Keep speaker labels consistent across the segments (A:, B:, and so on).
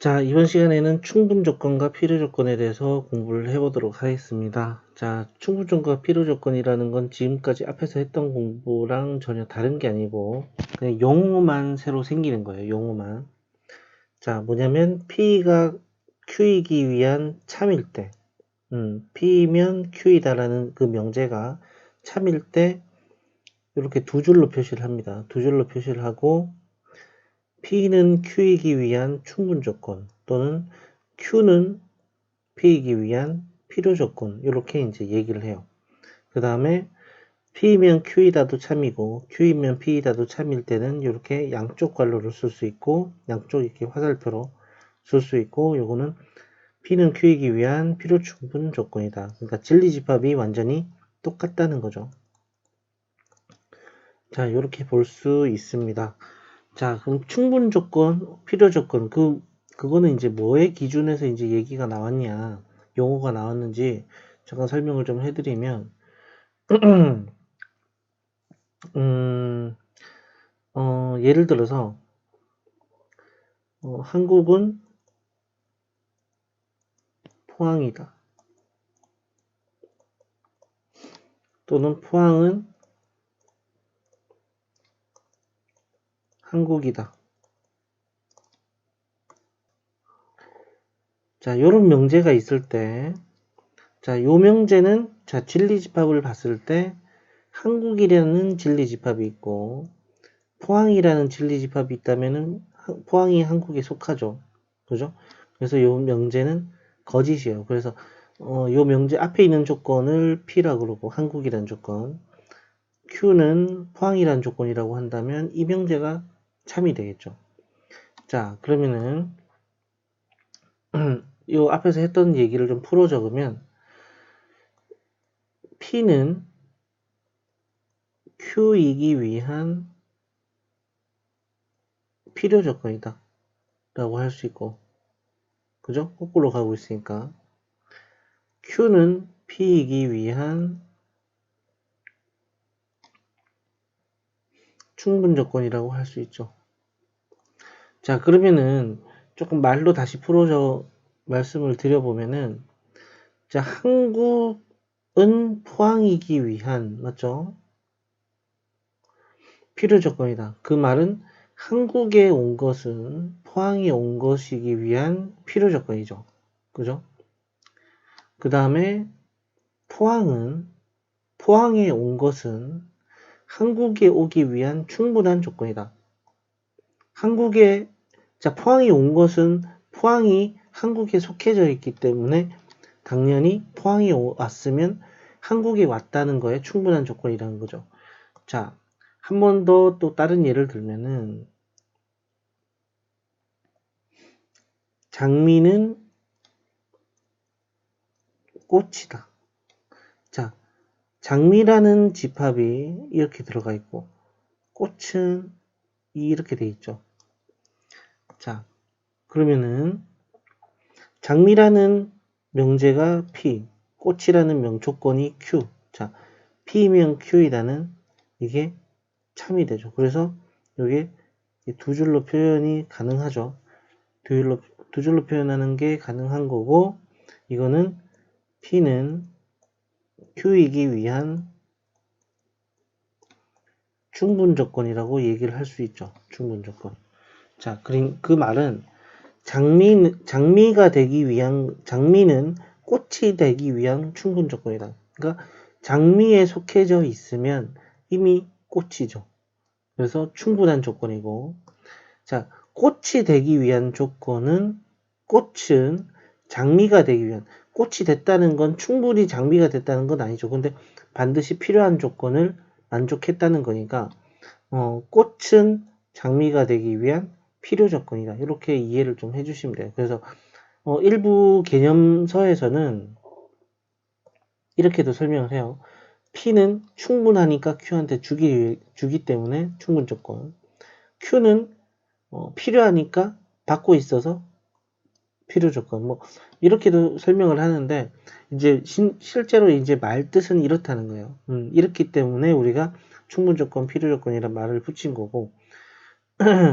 A: 자, 이번 시간에는 충분조건과 필요조건에 대해서 공부를 해보도록 하겠습니다. 자, 충분조건과 필요조건이라는 건 지금까지 앞에서 했던 공부랑 전혀 다른 게 아니고 그냥 용어만 새로 생기는 거예요. 용어만. 자, 뭐냐면 P가 Q이기 위한 참일 때 P면 Q이다라는 그 명제가 참일 때 이렇게 두 줄로 표시를 합니다. 두 줄로 표시를 하고 P는 Q이기 위한 충분조건 또는 Q는 P이기 위한 필요조건 이렇게 이제 얘기를 해요. 그 다음에 P이면 Q이다도 참이고 Q이면 P이다도 참일 때는 이렇게 양쪽 괄호를 쓸 수 있고 양쪽 이렇게 화살표로 쓸 수 있고 요거는 P는 Q이기 위한 필요충분 조건이다. 그러니까 진리집합이 완전히 똑같다는 거죠. 자, 이렇게 볼 수 있습니다. 자, 그럼 충분 조건, 필요 조건, 그거는 이제 뭐의 기준에서 이제 얘기가 나왔냐, 용어가 나왔는지 잠깐 설명을 좀 해드리면, 예를 들어서, 한국은 포항이다. 또는 포항은 한국이다. 자, 요런 명제가 있을 때, 자, 요 명제는, 자, 진리집합을 봤을 때, 한국이라는 진리집합이 있고, 포항이라는 진리집합이 있다면은, 포항이 한국에 속하죠. 그죠? 그래서 요 명제는 거짓이에요. 그래서, 요 명제 앞에 있는 조건을 P라고 그러고, 한국이라는 조건, Q는 포항이라는 조건이라고 한다면, 이 명제가 참이 되겠죠. 자, 그러면은, 요 앞에서 했던 얘기를 좀 풀어 적으면 P는 Q이기 위한 필요 조건이다 라고 할 수 있고, 그죠? 거꾸로 가고 있으니까 Q는 P이기 위한 충분 조건이라고 할 수 있죠. 자, 그러면은 조금 말로 다시 풀어서 말씀을 드려보면은, 자, 한국은 포항이기 위한, 맞죠? 필요 조건이다. 그 말은 한국에 온 것은 포항에 온 것이기 위한 필요 조건이죠. 그죠? 그 다음에 포항에 온 것은 한국에 오기 위한 충분한 조건이다. 포항에 온 것은 포항이 한국에 속해져 있기 때문에 당연히 포항에 왔으면 한국에 왔다는 거에 충분한 조건이라는 거죠. 자, 한 번 더 또 다른 예를 들면은, 장미는 꽃이다. 자, 장미라는 집합이 이렇게 들어가 있고, 꽃은 이렇게 돼 있죠. 자, 그러면은, 장미라는 명제가 P, 꽃이라는 조건이 Q. 자, P면 Q이다는 이게 참이 되죠. 그래서 이게 두 줄로 표현이 가능하죠. 두 줄로 표현하는 게 가능한 거고, 이거는 P는 Q이기 위한 충분 조건이라고 얘기를 할 수 있죠. 충분 조건. 자, 그 말은 장미는 꽃이 되기 위한 충분 조건이다. 그러니까 장미에 속해져 있으면 이미 꽃이죠. 그래서 충분한 조건이고, 자, 꽃이 되기 위한 조건은, 꽃은 장미가 되기 위한, 꽃이 됐다는 건 충분히 장미가 됐다는 건 아니죠. 근데 반드시 필요한 조건을 만족했다는 거니까, 꽃은 장미가 되기 위한 필요 조건이다. 이렇게 이해를 좀 해주시면 돼요. 그래서, 일부 개념서에서는 이렇게도 설명을 해요. P는 충분하니까 Q한테 주기 때문에 충분 조건. Q는 필요하니까 받고 있어서 필요 조건. 뭐 이렇게도 설명을 하는데 이제 실제로 이제 말 뜻은 이렇다는 거예요. 이렇기 때문에 우리가 충분 조건, 필요 조건이란 말을 붙인 거고,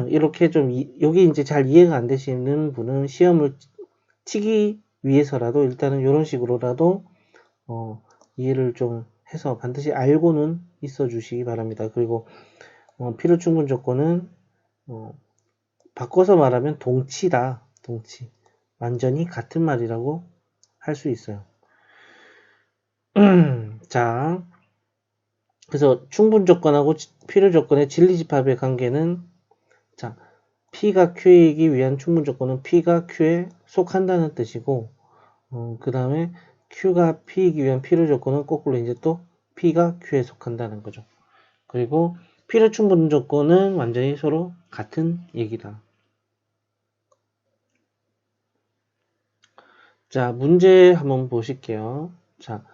A: 이렇게 좀 여기 이제 잘 이해가 안 되시는 분은 시험을 치기 위해서라도 일단은 이런 식으로라도 이해를 좀 해서 반드시 알고는 있어 주시기 바랍니다. 그리고 필요 충분 조건은 바꿔서 말하면 동치다. 동치. 완전히 같은 말이라고 할 수 있어요. 자, 그래서 충분 조건하고 필요 조건의 진리집합의 관계는 자, P가 Q이기 위한 충분 조건은 P가 Q에 속한다는 뜻이고 그 다음에 Q가 P이기 위한 필요 조건은 거꾸로 이제 또 P가 Q에 속한다는 거죠. 그리고 필요 충분 조건은 완전히 서로 같은 얘기다. 자, 문제 한번 보실게요. 자,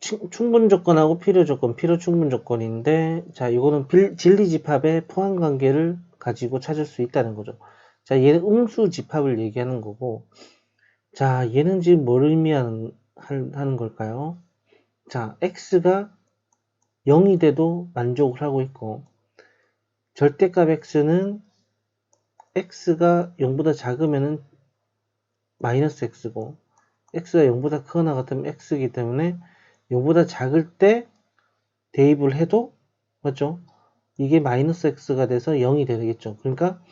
A: 충분 조건하고 필요 조건, 필요 충분 조건인데, 자, 이거는 진리 집합의 포함 관계를 가지고 찾을 수 있다는 거죠. 자, 얘는 음수 집합을 얘기하는 거고, 자, 얘는 지금 뭘 의미하는 하는 걸까요? 자, x가 0이 돼도 만족을 하고 있고, 절대값 x는 x가 0보다 작으면은 마이너스 x고, x가 0보다 크거나 같으면 x이기 때문에 0보다 작을 때 대입을 해도 맞죠? 이게 마이너스 x가 돼서 0이 되겠죠. 그러니까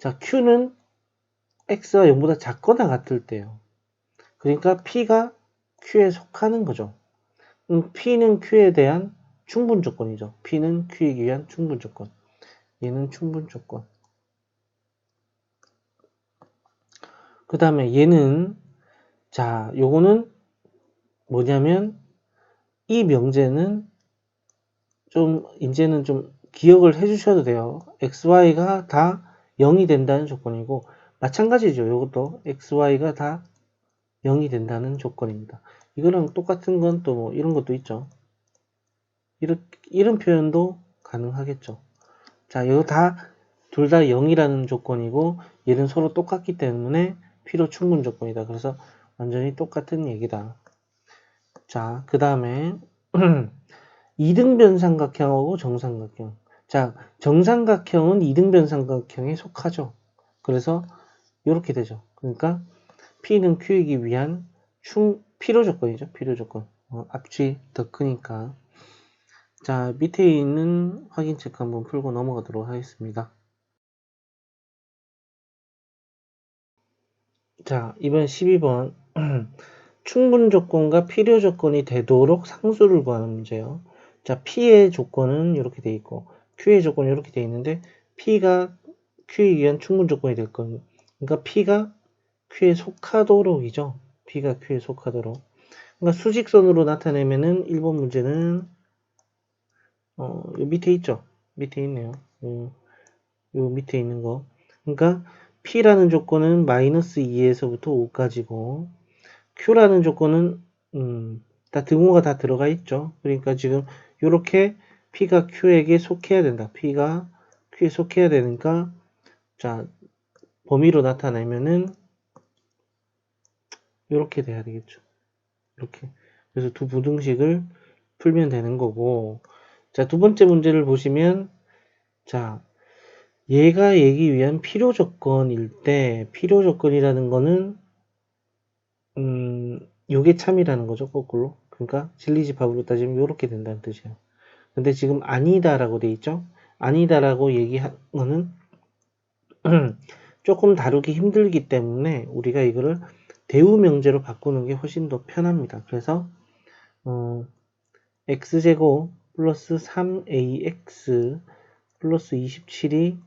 A: 자 q는 x가 0보다 작거나 같을 때요. 그러니까 p가 q에 속하는 거죠. p는 q에 대한 충분 조건이죠. p는 q이기 위한 충분 조건. 얘는 충분 조건. 그 다음에 얘는 자 요거는 뭐냐면 이 명제는 좀 이제는 좀 기억을 해 주셔도 돼요. xy가 다 0이 된다는 조건이고 마찬가지죠. 이것도 xy가 다 0이 된다는 조건입니다. 이거랑 똑같은 건 또 뭐 이런 것도 있죠. 이런 표현도 가능하겠죠. 자, 이거 다 둘 다 0이라는 조건이고 얘는 서로 똑같기 때문에 필요 충분 조건이다. 그래서 완전히 똑같은 얘기다. 자, 그 다음에 이등변 삼각형하고 정삼각형. 자, 정삼각형은 이등변 삼각형에 속하죠. 그래서 이렇게 되죠. 그러니까 P는 Q이기 위한 필요 조건이죠. 필요 조건. 앞뒤 더 크니까. 자, 밑에 있는 확인 체크 한번 풀고 넘어가도록 하겠습니다. 자, 이번 12번. 충분 조건과 필요 조건이 되도록 상수를 구하는 문제예요. 자, P의 조건은 이렇게 돼 있고, Q의 조건이 이렇게 돼 있는데, P가 Q에 의한 충분 조건이 될 겁니다. 그러니까 P가 Q에 속하도록이죠. P가 Q에 속하도록. 그러니까 수직선으로 나타내면은 1번 문제는 요 밑에 있죠. 밑에 있네요. 요 밑에 있는 거. 그러니까 P라는 조건은 마이너스 2에서부터 5까지고 Q라는 조건은 다 등호가 다 들어가 있죠. 그러니까 지금 이렇게 P가 Q에게 속해야 된다. P가 Q에 속해야 되니까 자 범위로 나타내면은 이렇게 돼야 되겠죠. 이렇게. 그래서 두 부등식을 풀면 되는 거고 자, 두 번째 문제를 보시면 자, 얘가 얘기 위한 필요 조건일 때 필요 조건이라는 거는 요게 참이라는 거죠. 거꾸로. 그러니까 진리집합으로 따지면 요렇게 된다는 뜻이에요. 근데 지금 아니다라고 돼 있죠. 아니다라고 얘기한 거는 조금 다루기 힘들기 때문에 우리가 이거를 대우 명제로 바꾸는 게 훨씬 더 편합니다. 그래서 x제곱 플러스 3ax 플러스 27이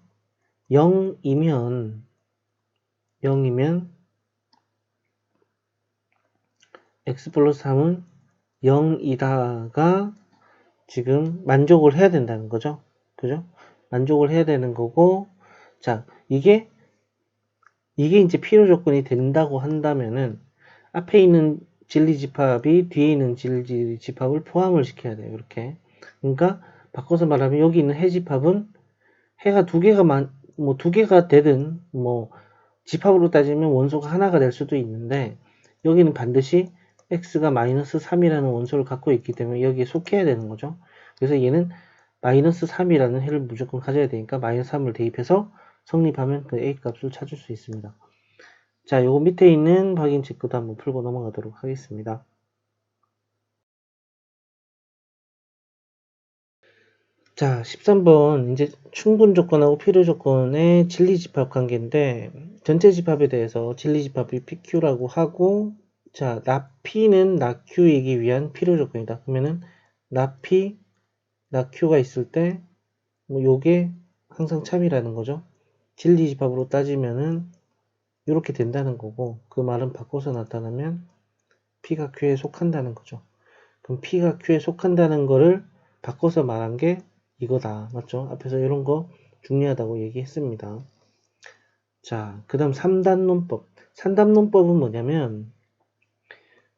A: 0이면 x 플러스 3은 0이다가 지금 만족을 해야 된다는 거죠. 그죠? 만족을 해야 되는 거고 자 이게 이제 필요 조건이 된다고 한다면은 앞에 있는 진리집합이 뒤에 있는 진리집합을 포함을 시켜야 돼요. 이렇게. 그러니까 바꿔서 말하면 여기 있는 해집합은 해가 두 개가 되든 뭐 집합으로 따지면 원소가 하나가 될 수도 있는데 여기는 반드시 x가 마이너스 3이라는 원소를 갖고 있기 때문에 여기에 속해야 되는 거죠. 그래서 얘는 마이너스 3이라는 해를 무조건 가져야 되니까 마이너스 3을 대입해서 성립하면 그 A 값을 찾을 수 있습니다. 자, 요거 밑에 있는 확인 체크도 한번 풀고 넘어가도록 하겠습니다. 자, 13번 이제 충분 조건하고 필요 조건의 진리 집합 관계인데 전체 집합에 대해서 진리 집합이 PQ라고 하고 자, 나 P는 나 Q이기 위한 필요 조건이다. 그러면은 나 P, 나 Q가 있을 때 뭐 요게 항상 참이라는 거죠. 진리 집합으로 따지면은 이렇게 된다는 거고 그 말은 바꿔서 나타나면 P가 Q에 속한다는 거죠. 그럼 P가 Q에 속한다는 거를 바꿔서 말한 게 이거다. 맞죠? 앞에서 이런 거 중요하다고 얘기했습니다. 자, 그 다음 3단론법. 3단론법은 뭐냐면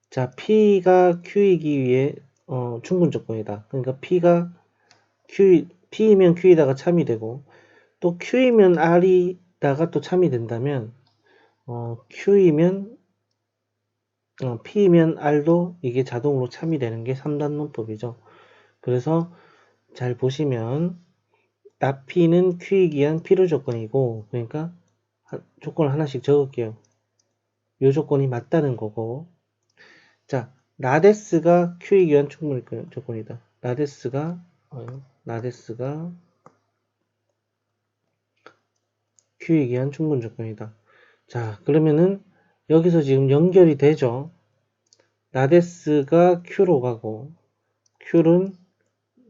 A: 자, P가 Q이기 위해 충분 조건이다. 그러니까 P가 P이면 Q이다가 참이 되고 또 Q이면 R이다가 또 참이 된다면 P이면 R도 이게 자동으로 참이 되는 게 3단론법이죠. 그래서 잘 보시면 나 P는 Q이기 위한 필요 조건이고 그러니까 조건을 하나씩 적을게요. 이 조건이 맞다는 거고 자 라데스가 Q이기 위한 충분 조건이다. 라데스가 Q이기 위한 충분 조건이다. 자 그러면은 여기서 지금 연결이 되죠. 라데스가 Q로 가고 Q는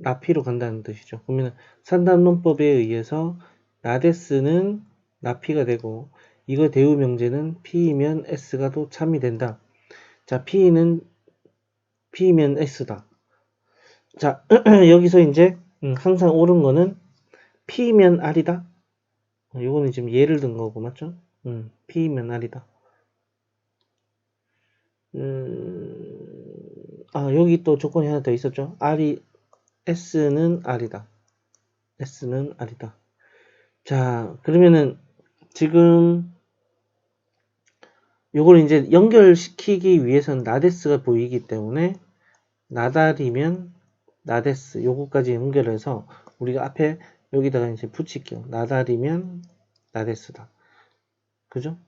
A: 나피로 간다는 뜻이죠. 그러면 산단론법에 의해서 라데스는 나피가 되고 이거 대우 명제는 P이면 S가 또 참이 된다. 자, P면 S다. 자, 여기서 이제 항상 옳은 거는 P면 R이다. 요거는 지금 예를 든 거고 맞죠? P면 R이다. 여기 또 조건이 하나 더 있었죠. S는 R이다. S는 R이다. 자, 그러면은 지금 요걸 이제 연결시키기 위해서는 나데스가 보이기 때문에 나달이면 나데스 요거까지 연결해서 우리가 앞에 여기다가 이제 붙일게요. 나달이면 나데스다. 그죠?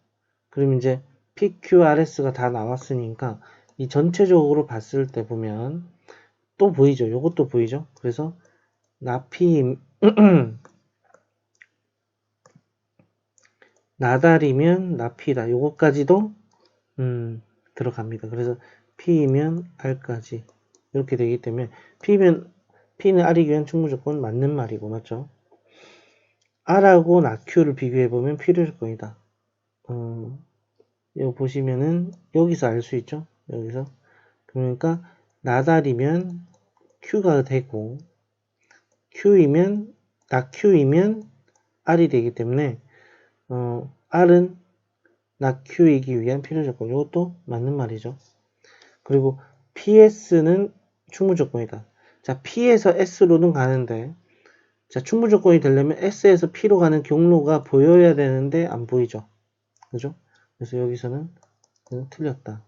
A: 그럼 이제 PQRS가 다 나왔으니까 이 전체적으로 봤을 때 보면 또 보이죠? 요것도 보이죠? 그래서 나피 나달이면 나피다. 요거까지도 들어갑니다. 그래서 P이면 R까지 이렇게 되기 때문에 P는 R이기 위한 충분조건 맞는 말이고 맞죠? R하고 나Q를 비교해보면 필요 조건이다. 이거 보시면은 여기서 알 수 있죠? 여기서 그러니까 나달이면 Q가 되고 나Q이면 R이 되기 때문에 R은 나Q이기 위한 필요 조건 이것도 맞는 말이죠. 그리고 PS는 충분 조건이다. 자, P에서 S로는 가는데 자, 충분 조건이 되려면 S에서 P로 가는 경로가 보여야 되는데 안 보이죠. 그죠? 그래서 여기서는 틀렸다.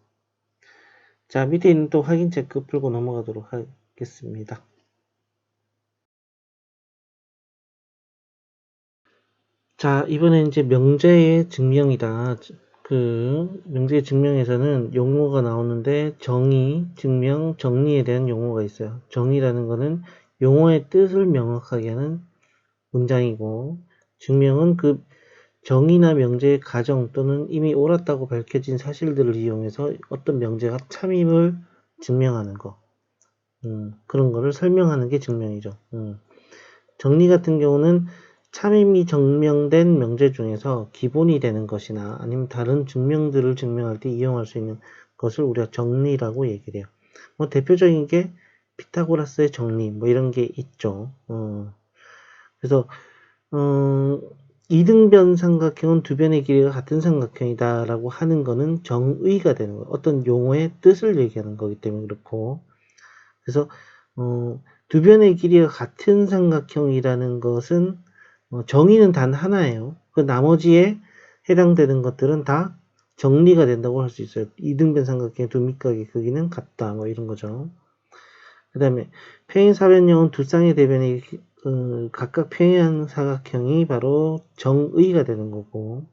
A: 자, 밑에 있는 또 확인 체크 풀고 넘어가도록 하겠습니다. 자, 이번엔 이제 명제의 증명이다. 그 명제의 증명에서는 용어가 나오는데 정의, 증명, 정리에 대한 용어가 있어요. 정의라는 거는 용어의 뜻을 명확하게 하는 문장이고 증명은 그 정의나 명제의 가정 또는 이미 옳았다고 밝혀진 사실들을 이용해서 어떤 명제가 참임을 증명하는 거. 그런 거를 설명하는 게 증명이죠. 정리 같은 경우는 참임이 증명된 명제 중에서 기본이 되는 것이나 아니면 다른 증명들을 증명할 때 이용할 수 있는 것을 우리가 정리라고 얘기를 해요. 뭐 대표적인 게 피타고라스의 정리 뭐 이런 게 있죠. 그래서 이등변 삼각형은 두 변의 길이가 같은 삼각형이다 라고 하는 거는 정의가 되는 거예요. 어떤 용어의 뜻을 얘기하는 거기 때문에 그렇고 그래서 두 변의 길이가 같은 삼각형이라는 것은 정의는 단 하나예요. 그 나머지에 해당되는 것들은 다 정리가 된다고 할 수 있어요. 이등변 삼각형의 두 밑각의 크기는 같다 뭐 이런 거죠. 그 다음에 평행사변형은 두 쌍의 대변이 각각 평행한 사각형이 바로 정의가 되는 거고,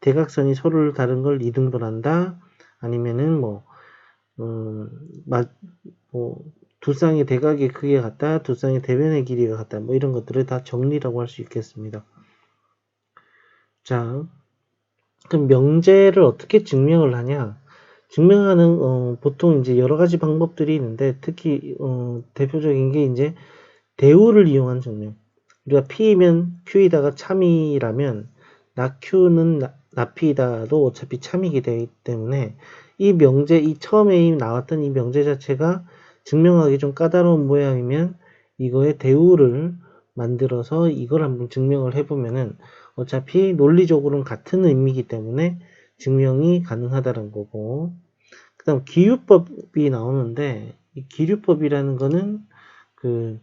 A: 대각선이 서로를 다른 걸 이등분한다. 아니면은 두 쌍의 대각의 크기가 같다, 두 쌍의 대변의 길이가 같다, 뭐 이런 것들을 다 정리라고 할 수 있겠습니다. 자, 그럼 명제를 어떻게 증명을 하냐? 증명하는 보통 이제 여러 가지 방법들이 있는데, 특히 대표적인 게 이제 대우를 이용한 증명. 우리가 P이면 Q이다가 참이라면 나Q는 나P이다도 어차피 참이게 되기 때문에 이 명제, 이 처음에 나왔던 이 명제 자체가 증명하기 좀 까다로운 모양이면 이거의 대우를 만들어서 이걸 한번 증명을 해보면은 어차피 논리적으로는 같은 의미이기 때문에 증명이 가능하다는 거고, 그 다음 기류법이 나오는데, 이 기류법이라는 거는 그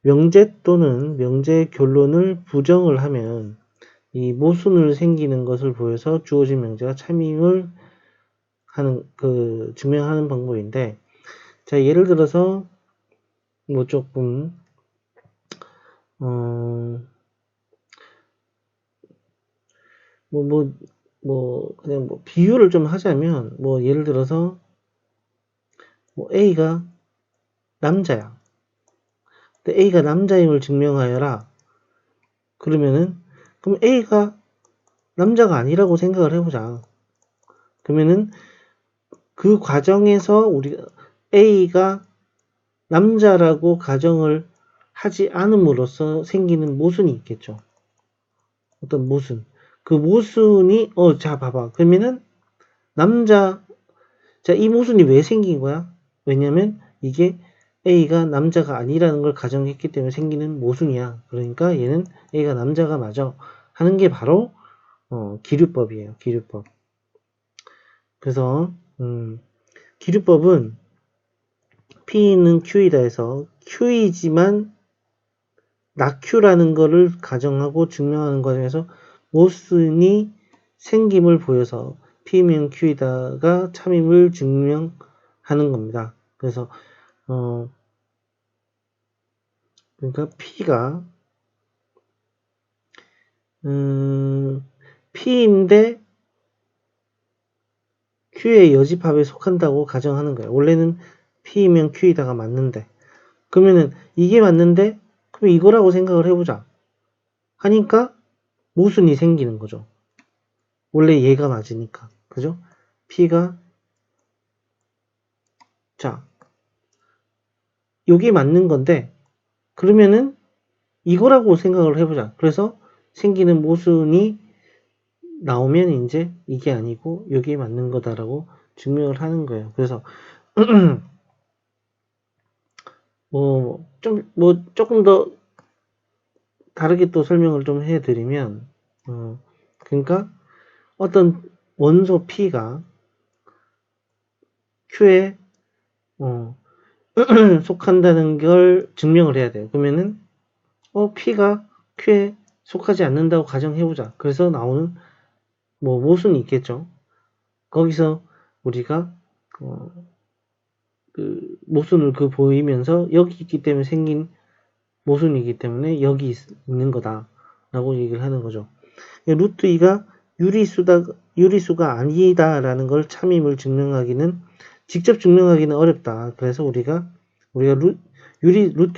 A: 명제 또는 명제의 결론을 부정을 하면 이 모순을 생기는 것을 보여서 주어진 명제가 참임을 하는 증명하는 방법인데, 자, 예를 들어서 조금 그냥 비유를 좀 하자면, 예를 들어서 A가 남자야. 근데 A가 남자임을 증명하여라. 그러면은 그럼 A가 남자가 아니라고 생각을 해보자. 그러면은 그 과정에서 우리가 A가 남자라고 가정을 하지 않음으로써 생기는 모순이 있겠죠. 어떤 모순. 그 모순이 자 봐봐. 그러면은 이 모순이 왜 생긴 거야? 왜냐면 이게 A가 남자가 아니라는 걸 가정했기 때문에 생기는 모순이야. 그러니까 얘는 A가 남자가 맞아 하는 게 바로 기류법이에요. 기류법. 그래서 기류법은 P는 Q이다 해서 Q이지만 나Q라는 거를 가정하고 증명하는 과정에서 모순이 생김을 보여서 P면 Q이다가 참임을 증명하는 겁니다. 그래서 그러니까 P가 P인데 Q의 여집합에 속한다고 가정하는 거예요. 원래는 P면 Q이다가 맞는데, 그러면은 이게 맞는데 그럼 이거라고 생각을 해보자 하니까 모순이 생기는 거죠. 원래 얘가 맞으니까. 그죠? P가 여기 맞는 건데 그러면은 이거라고 생각을 해보자. 그래서 생기는 모순이 나오면 이제 이게 아니고 여기에 맞는 거다라고 증명을 하는 거예요. 그래서 조금 더 다르게 또 설명을 좀 해드리면, 그러니까 어떤 원소 P가 Q에 속한다는 걸 증명을 해야 돼요. 그러면은 P가 Q에 속하지 않는다고 가정해보자. 그래서 나오는 모순이 있겠죠. 거기서 우리가 그 모순을 보이면서 여기 있기 때문에 생긴 모순이기 때문에 여기 있는 거다 라고 얘기를 하는 거죠. 루트 2가 유리수가 아니다라는 걸 참임을 증명하기는, 직접 증명하기는 어렵다. 그래서 우리가 루트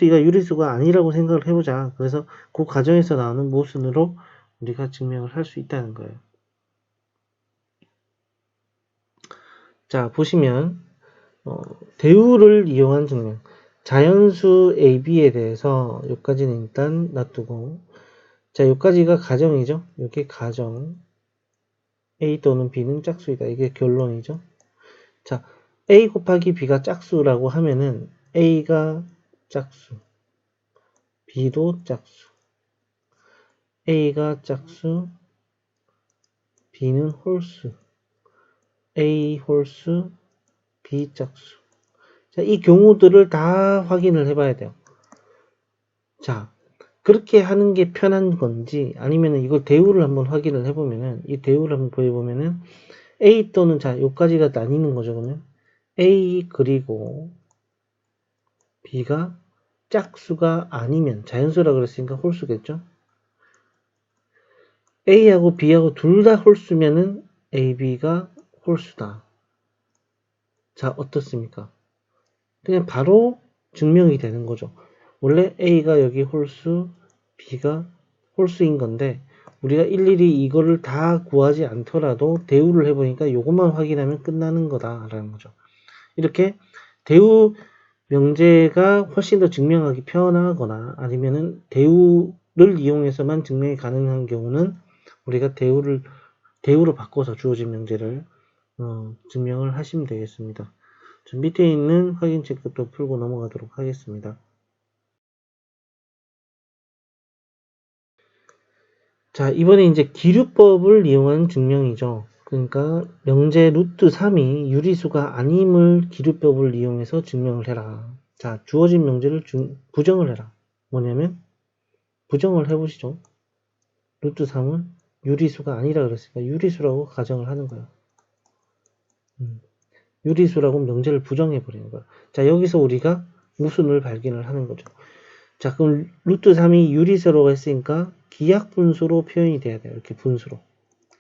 A: 2가 유리수가 아니라고 생각을 해보자. 그래서 그 과정에서 나오는 모순으로 우리가 증명을 할 수 있다는 거예요. 자, 보시면 대우를 이용한 증명. 자연수 AB에 대해서 여기까지는 일단 놔두고, 자, 여기까지가 가정이죠. 이게 가정. A 또는 B는 짝수이다. 이게 결론이죠. 자, A 곱하기 B가 짝수라고 하면은 A가 짝수, B도 짝수. A가 짝수, B는 홀수. A 홀수, B 짝수. 자, 이 경우들을 다 확인을 해봐야 돼요. 자, 그렇게 하는 게 편한 건지 아니면 이걸 대우를 한번 확인을 해보면은, 이 대우를 한번 보여보면은 A 또는, 자, 요까지가 나뉘는 거죠. 그러면 A 그리고 B가 짝수가 아니면, 자연수라 그랬으니까 홀수겠죠? A하고 B하고 둘 다 홀수면은 A, B가 홀수다. 자, 어떻습니까? 그냥 바로 증명이 되는 거죠. 원래 A가 여기 홀수, B가 홀수인 건데 우리가 일일이 이거를 다 구하지 않더라도 대우를 해보니까 이것만 확인하면 끝나는 거다라는 거죠. 이렇게 대우 명제가 훨씬 더 증명하기 편하거나 아니면은 대우를 이용해서만 증명이 가능한 경우는 우리가 대우로 바꿔서 주어진 명제를 증명을 하시면 되겠습니다. 밑에 있는 확인 체크도 풀고 넘어가도록 하겠습니다. 자, 이번에 이제 기류법을 이용한 증명이죠. 그러니까 명제 루트 3이 유리수가 아님을 기류법을 이용해서 증명을 해라. 자, 주어진 명제를 부정을 해라. 뭐냐면 부정을 해보시죠. 루트 3은 유리수가 아니라 그랬으니까 유리수라고 가정을 하는 거예요. 유리수라고 명제를 부정해버리는 거예요. 자, 여기서 우리가 모순을 발견을 하는 거죠. 자, 그럼 루트 3이 유리수라고 했으니까 기하분수로 표현이 돼야 돼요. 이렇게 분수로.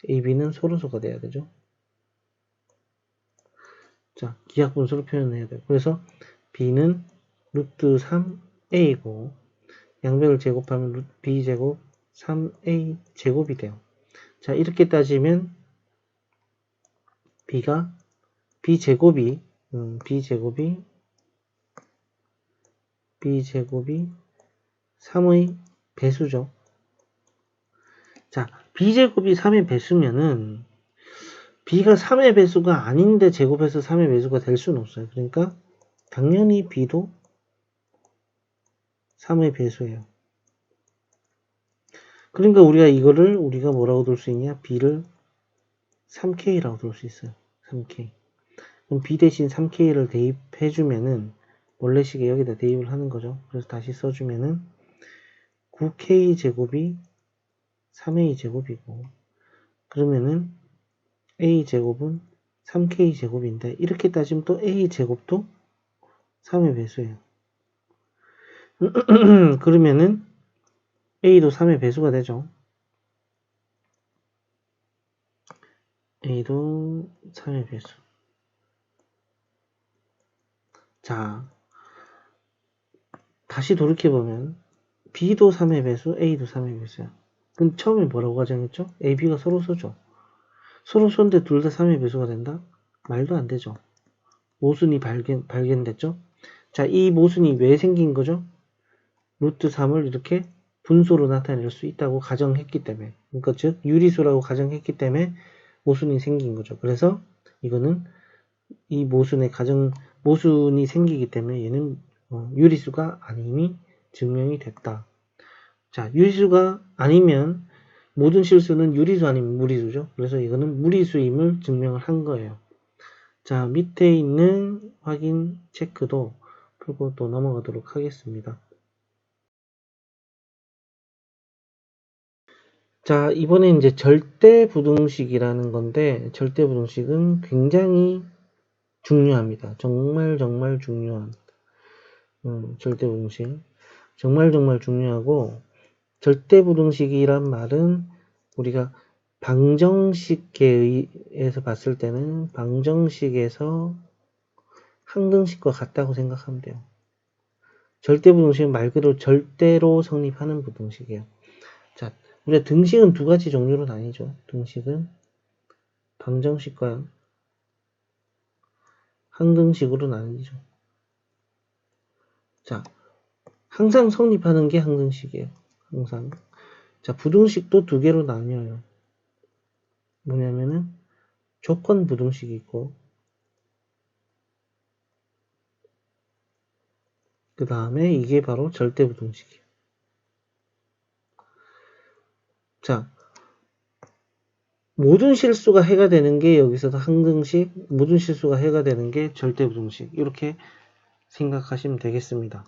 A: AB는 소르소가 돼야 되죠. 자, 기하분수로 표현해야 돼요. 그래서 B는 루트 3A고 양변을 제곱하면 B제곱 3A 제곱이 돼요. 자, 이렇게 따지면 B가 B제곱이 3의 배수죠. 자, B제곱이 3의 배수면은 B가 3의 배수가 아닌데 제곱해서 3의 배수가 될 수는 없어요. 그러니까 당연히 B도 3의 배수예요. 그러니까 우리가 뭐라고 둘 수 있냐? B를 3K라고 둘 수 있어요. 3K. 그럼 B 대신 3K를 대입해주면은 원래식에 여기다 대입을 하는 거죠. 그래서 다시 써주면은 9K 제곱이 3A 제곱이고 그러면은 A 제곱은 3K 제곱인데 이렇게 따지면 또 A 제곱도 3의 배수예요. 그러면은 A도 3의 배수가 되죠. A도 3의 배수. 자, 다시 돌이켜보면 B도 3의 배수, A도 3의 배수야. 그럼 처음에 뭐라고 가정했죠? A, B가 서로소죠. 서로소인데 둘 다 3의 배수가 된다? 말도 안 되죠. 모순이 발견됐죠? 자, 이 모순이 왜 생긴 거죠? 루트 3을 이렇게 분소로 나타낼 수 있다고 가정했기 때문에, 그러니까 즉 유리수라고 가정했기 때문에 모순이 생긴 거죠. 그래서 이거는 이 모순이 생기기 때문에 얘는 유리수가 아님이 증명이 됐다. 자, 유리수가 아니면 모든 실수는 유리수 아니면 무리수죠. 그래서 이거는 무리수임을 증명을 한 거예요. 자, 밑에 있는 확인 체크도 풀고 또 넘어가도록 하겠습니다. 자, 이번에 이제 절대부등식이라는 건데, 절대부등식은 굉장히 중요합니다. 정말 중요한 절대부등식. 정말 중요하고, 절대부등식이란 말은 우리가 방정식에서 봤을 때는 방정식에서 항등식과 같다고 생각하면 돼요. 절대부등식은 말 그대로 절대로 성립하는 부등식이에요. 자, 우리가 등식은 두 가지 종류로 나뉘죠. 등식은 방정식과 항등식으로 나뉘죠. 자, 항상 성립하는 게 항등식이에요. 항상. 자, 부등식도 두 개로 나뉘어요. 뭐냐면은 조건 부등식이 있고 그 다음에 이게 바로 절대 부등식이에요. 자, 모든 실수가 해가 되는 게 여기서도 항등식, 모든 실수가 해가 되는 게 절대 부등식. 이렇게 생각하시면 되겠습니다.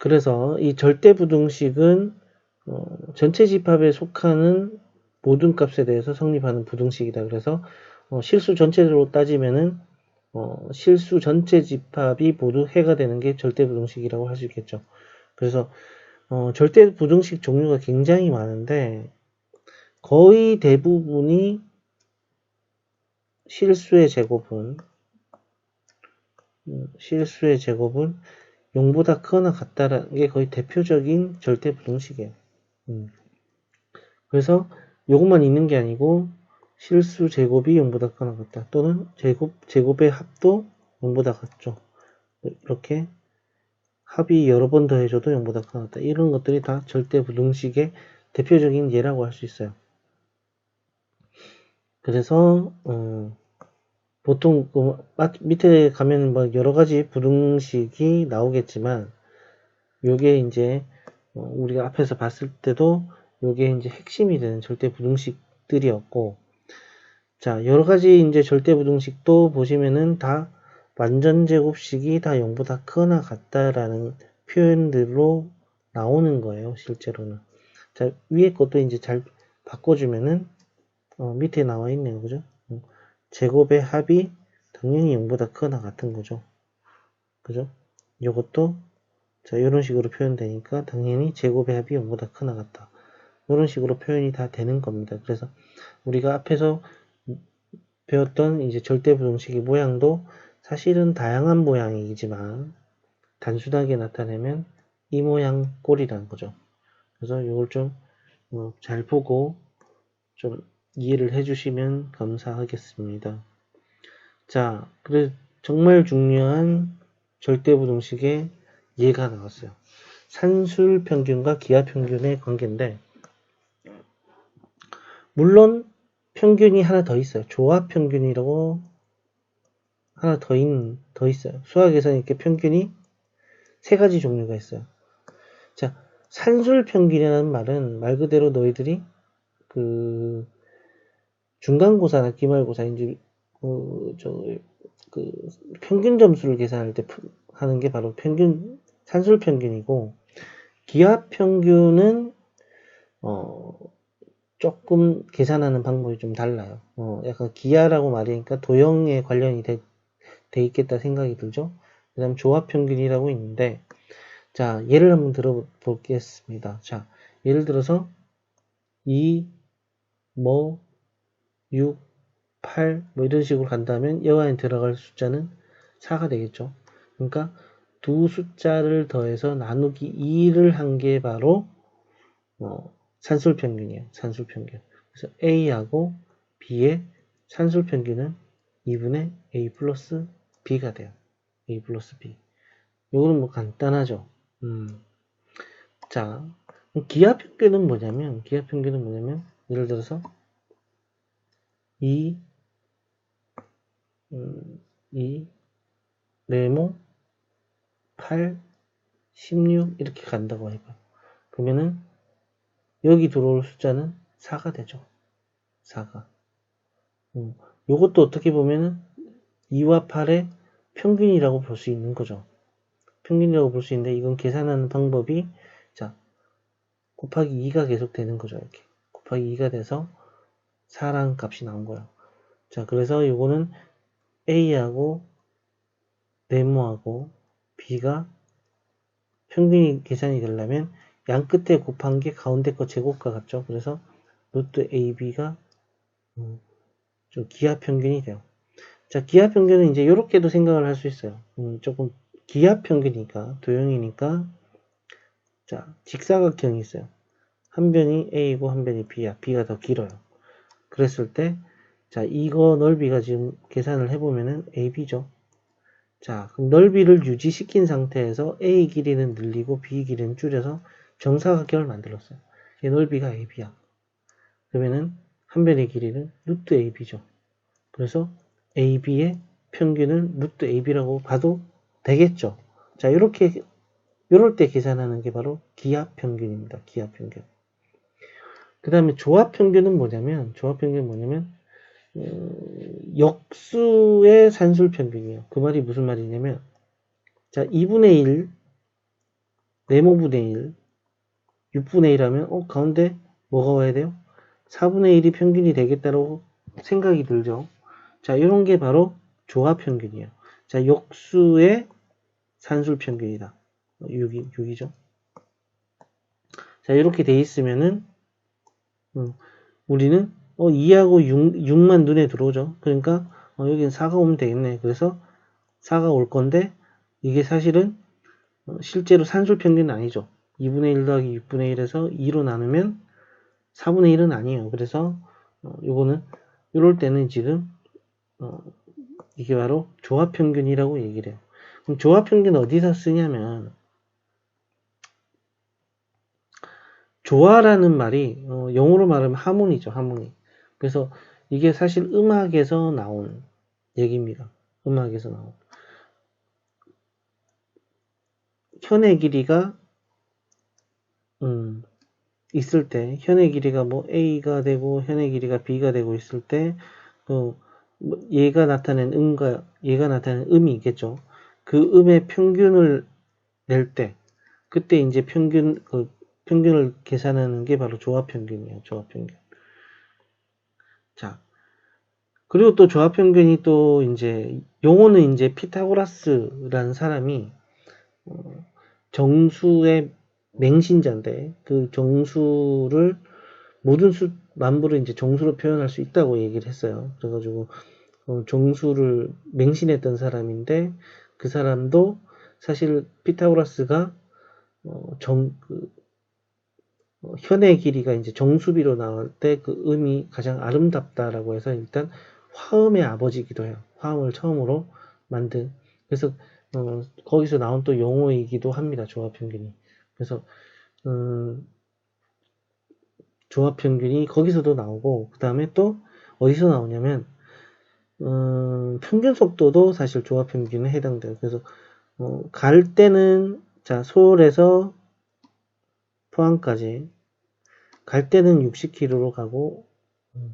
A: 그래서 이 절대 부등식은 전체 집합에 속하는 모든 값에 대해서 성립하는 부등식이다. 그래서 실수 전체로 따지면은 실수 전체 집합이 모두 해가 되는 게 절대부등식이라고 할 수 있겠죠. 그래서 절대부등식 종류가 굉장히 많은데 거의 대부분이 실수의 제곱은 0보다 크거나 같다라는 게 거의 대표적인 절대부등식이에요. 그래서 이것만 있는 게 아니고 실수 제곱이 0보다 크거나 같다. 또는 제곱의 합도 0보다 같죠. 이렇게 합이 여러 번 더해줘도 0보다 크거나 같다. 이런 것들이 다 절대부등식의 대표적인 예라고 할 수 있어요. 그래서 보통 밑에 가면 뭐 여러 가지 부등식이 나오겠지만 요게 이제 우리가 앞에서 봤을 때도 요게 이제 핵심이 되는 절대부등식들이었고, 자, 여러 가지 이제 절대부등식도 보시면은 다 완전제곱식이 다 0보다 크거나 같다라는 표현들로 나오는 거예요, 실제로는. 자, 위에 것도 이제 잘 바꿔주면은 밑에 나와 있네요, 그죠? 제곱의 합이 당연히 0보다 크거나 같은 거죠. 그죠? 이것도 자, 이런 식으로 표현되니까 당연히 제곱의 합이 0보다 크거나 같다. 이런 식으로 표현이 다 되는 겁니다. 그래서 우리가 앞에서 배웠던 이제 절대부등식의 모양도 사실은 다양한 모양이지만 단순하게 나타내면 이 모양 꼴이라는 거죠. 그래서 이걸 좀 잘 보고 좀 이해를 해주시면 감사하겠습니다. 자, 그래서 정말 중요한 절대부등식의 예가 나왔어요. 산술평균과 기하평균의 관계인데, 물론 평균이 하나 더 있어요. 조합평균이라고 하나 더 있어요. 수학에서는 이렇게 평균이 세 가지 종류가 있어요. 자, 산술평균이라는 말은 말 그대로 너희들이 그 중간고사나 기말고사 이제 평균 점수를 계산할 때 하는 게 바로 산술평균이고, 기하평균은 조금 계산하는 방법이 좀 달라요. 약간 기하라고 말하니까 도형에 관련이 돼 있겠다 생각이 들죠. 그 다음 조합평균이라고 있는데, 자, 예를 한번 들어보겠습니다. 자, 예를 들어서 2, 6, 8, 이런 식으로 간다면 여 안에 들어갈 숫자는 4가 되겠죠. 그러니까 두 숫자를 더해서 나누기 2를 한 게 바로 산술평균이에요. 산술평균. 그래서 A하고 B의 산술평균은 2분의 A 플러스 B가 돼요. A 플러스 B. 요거는 뭐 간단하죠. 자, 기하평균은 뭐냐면, 예를 들어서 2, 네모, 8, 16 이렇게 간다고 해봐요. 그러면은 여기 들어올 숫자는 4가 되죠. 4가. 요것도 어떻게 보면은 2와 8의 평균이라고 볼 수 있는 거죠. 평균이라고 볼 수 있는데 이건 계산하는 방법이 자, 곱하기 2가 계속 되는 거죠. 이렇게. 곱하기 2가 돼서 4라는 값이 나온 거예요. 자, 그래서 요거는 A하고 네모하고 B가 평균이 계산이 되려면 양 끝에 곱한 게 가운데 거 제곱과 같죠. 그래서 루트 AB가 좀 기하평균이 돼요. 자, 기하평균은 이제 이렇게도 생각을 할 수 있어요. 조금 기하평균이니까 도형이니까 자, 직사각형이 있어요. 한 변이 A고 한 변이 B야. B가 더 길어요. 그랬을 때 자, 이거 넓이가 지금 계산을 해보면은 AB죠. 자, 그럼 넓이를 유지시킨 상태에서 A 길이는 늘리고 B 길이는 줄여서 정사각형을 만들었어요. 이 넓이가 AB야. 그러면은 한 변의 길이는 루트 AB죠. 그래서 AB의 평균을 루트 AB라고 봐도 되겠죠. 자, 이럴 때 계산하는 게 바로 기하평균입니다. 기하평균. 그 다음에 조합평균은 뭐냐면, 역수의 산술평균이에요. 그 말이 무슨 말이냐면, 자, 2분의 1, 네모분의 1, 6분의 1 하면, 가운데 뭐가 와야 돼요? 4분의 1이 평균이 되겠다고 생각이 들죠. 자, 이런 게 바로 조합평균이에요. 자, 역수의 산술평균이다. 6이죠. 자, 이렇게 돼 있으면은 우리는 2하고 6만 눈에 들어오죠. 그러니까 여기는 4가 오면 되겠네. 그래서 4가 올 건데 이게 사실은 실제로 산술평균은 아니죠. 2분의 1 더하기 6분의 1에서 2로 나누면 4분의 1은 아니에요. 그래서 요거는 이럴 때는 지금 이게 바로 조합평균이라고 얘기를 해요. 그럼 조합평균 어디서 쓰냐면 조화라는 말이 영어로 말하면 하모니죠. 하모니. 그래서 이게 사실 음악에서 나온 얘기입니다. 음악에서 나온. 현의 길이가 있을 때 현의 길이가 뭐 A가 되고 현의 길이가 B가 되고 있을 때 얘가 나타낸 음과 얘가 나타낸 음이 있겠죠. 그 음의 평균을 낼 때 그때 이제 평균을 계산하는 게 바로 조합평균이에요. 조합평균. 자, 그리고 또 조합평균이 또 이제 용어는 이제 피타고라스라는 사람이 정수의 맹신자인데 그 정수를 모든 수 만부를 이제 정수로 표현할 수 있다고 얘기를 했어요. 그래가지고 정수를 맹신했던 사람인데 그 사람도 사실 피타고라스가 현의 길이가 이제 정수비로 나올 때 그 음이 가장 아름답다라고 해서 일단 화음의 아버지이기도 해요. 화음을 처음으로 만든. 그래서 거기서 나온 또 용어이기도 합니다. 조합평균이. 그래서 조합평균이 거기서도 나오고 그 다음에 또 어디서 나오냐면 평균 속도도 사실 조합평균에 해당돼요. 그래서 갈 때는 자 서울에서 포항까지 갈 때는 60km로 가고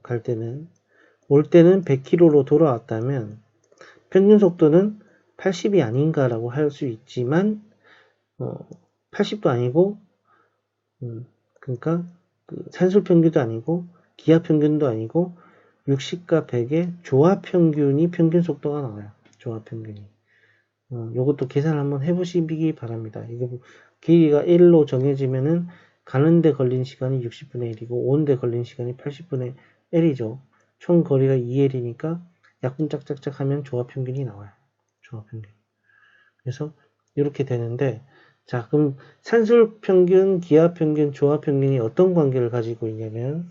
A: 갈 때는 올 때는 100km로 돌아왔다면 평균 속도는 80이 아닌가라고 할 수 있지만 80도 아니고 그러니까 산술평균도 아니고 기하평균도 아니고 60과 100의 조합평균이 평균 속도가 나와요. 조합평균이. 요것도 계산 한번 해보시기 바랍니다. 이게 길이가 1로 정해지면은 가는데 걸린 시간이 60분의 1이고 오는데 걸린 시간이 80분의 L이죠. 총 거리가 2L이니까 약분 짝짝짝 하면 조합평균이 나와요. 조합평균. 그래서 이렇게 되는데 자 그럼 산술평균, 기하평균, 조합평균이 어떤 관계를 가지고 있냐면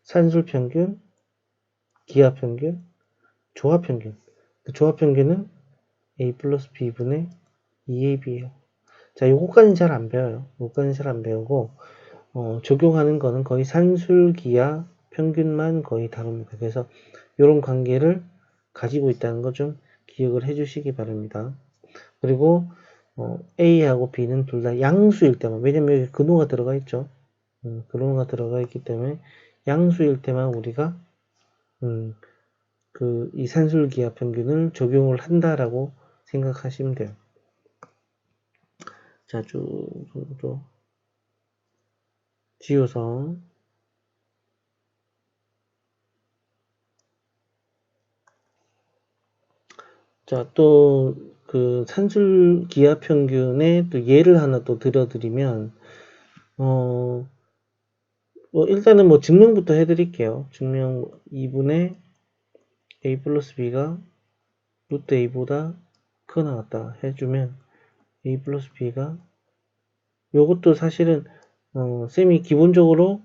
A: 산술평균, 기하평균, 조합평균. 그 조합평균은 A 플러스 B분의 2AB예요. 자, 요거까지는 잘 안 배워요. 요거까지는 잘 안 배우고, 적용하는 거는 거의 산술, 기하, 평균만 거의 다룹니다. 그래서 요런 관계를 가지고 있다는 거 좀 기억을 해 주시기 바랍니다. 그리고, A하고 B는 둘 다 양수일 때만, 왜냐면 여기 근호가 들어가 있죠. 근호가 들어가 있기 때문에 양수일 때만 우리가, 이 산술, 기하, 평균을 적용을 한다라고 생각하시면 돼요. 자, 쭉 지우서 자, 또 그 산술 기하 평균의 또 예를 하나 또 들어드리면 일단은 뭐 증명부터 해드릴게요. 증명 2분의 A 플러스 B가 루트 A보다 크게 나왔다 해주면 A 플러스 B가 요것도 사실은 쌤이 기본적으로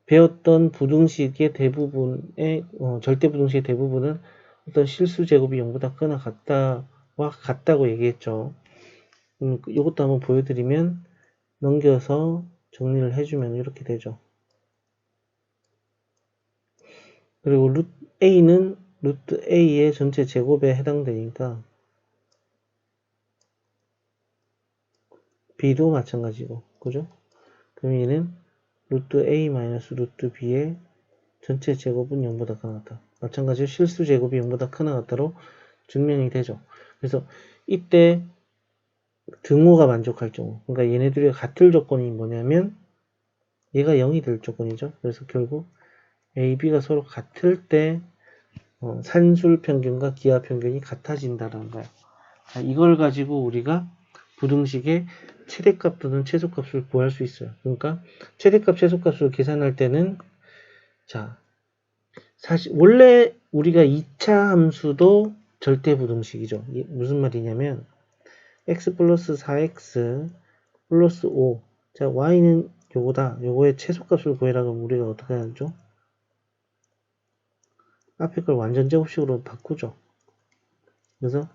A: 배웠던 부등식의 대부분의 절대 부등식의 대부분은 어떤 실수 제곱이 0보다 크거나 같다고 얘기했죠. 이것도 한번 보여드리면 넘겨서 정리를 해주면 이렇게 되죠. 그리고 A는 루트 A의 전체 제곱에 해당되니까 B도 마찬가지고 그죠? 그럼 얘는 루트 A 마이너스 루트 B의 전체 제곱은 0보다 크다. 마찬가지로 실수 제곱이 0보다 크다로 증명이 되죠. 그래서 이때 등호가 만족할 경우, 그러니까 얘네들이 같을 조건이 뭐냐면 얘가 0이 될 조건이죠. 그래서 결국 A, B가 서로 같을 때 산술 평균과 기하 평균이 같아진다는 거예요. 자, 이걸 가지고 우리가 부등식의 최대값 또는 최소값을 구할 수 있어요. 그러니까 최대값, 최소값을 계산할 때는 자, 사실 원래 우리가 2차 함수도 절대 부등식이죠. 무슨 말이냐면 x 플러스 4x 플러스 5. 자, y는 요거다. 요거의 최소값을 구해라. 그럼 우리가 어떻게 하죠? 앞에 걸 완전 제곱식으로 바꾸죠. 그래서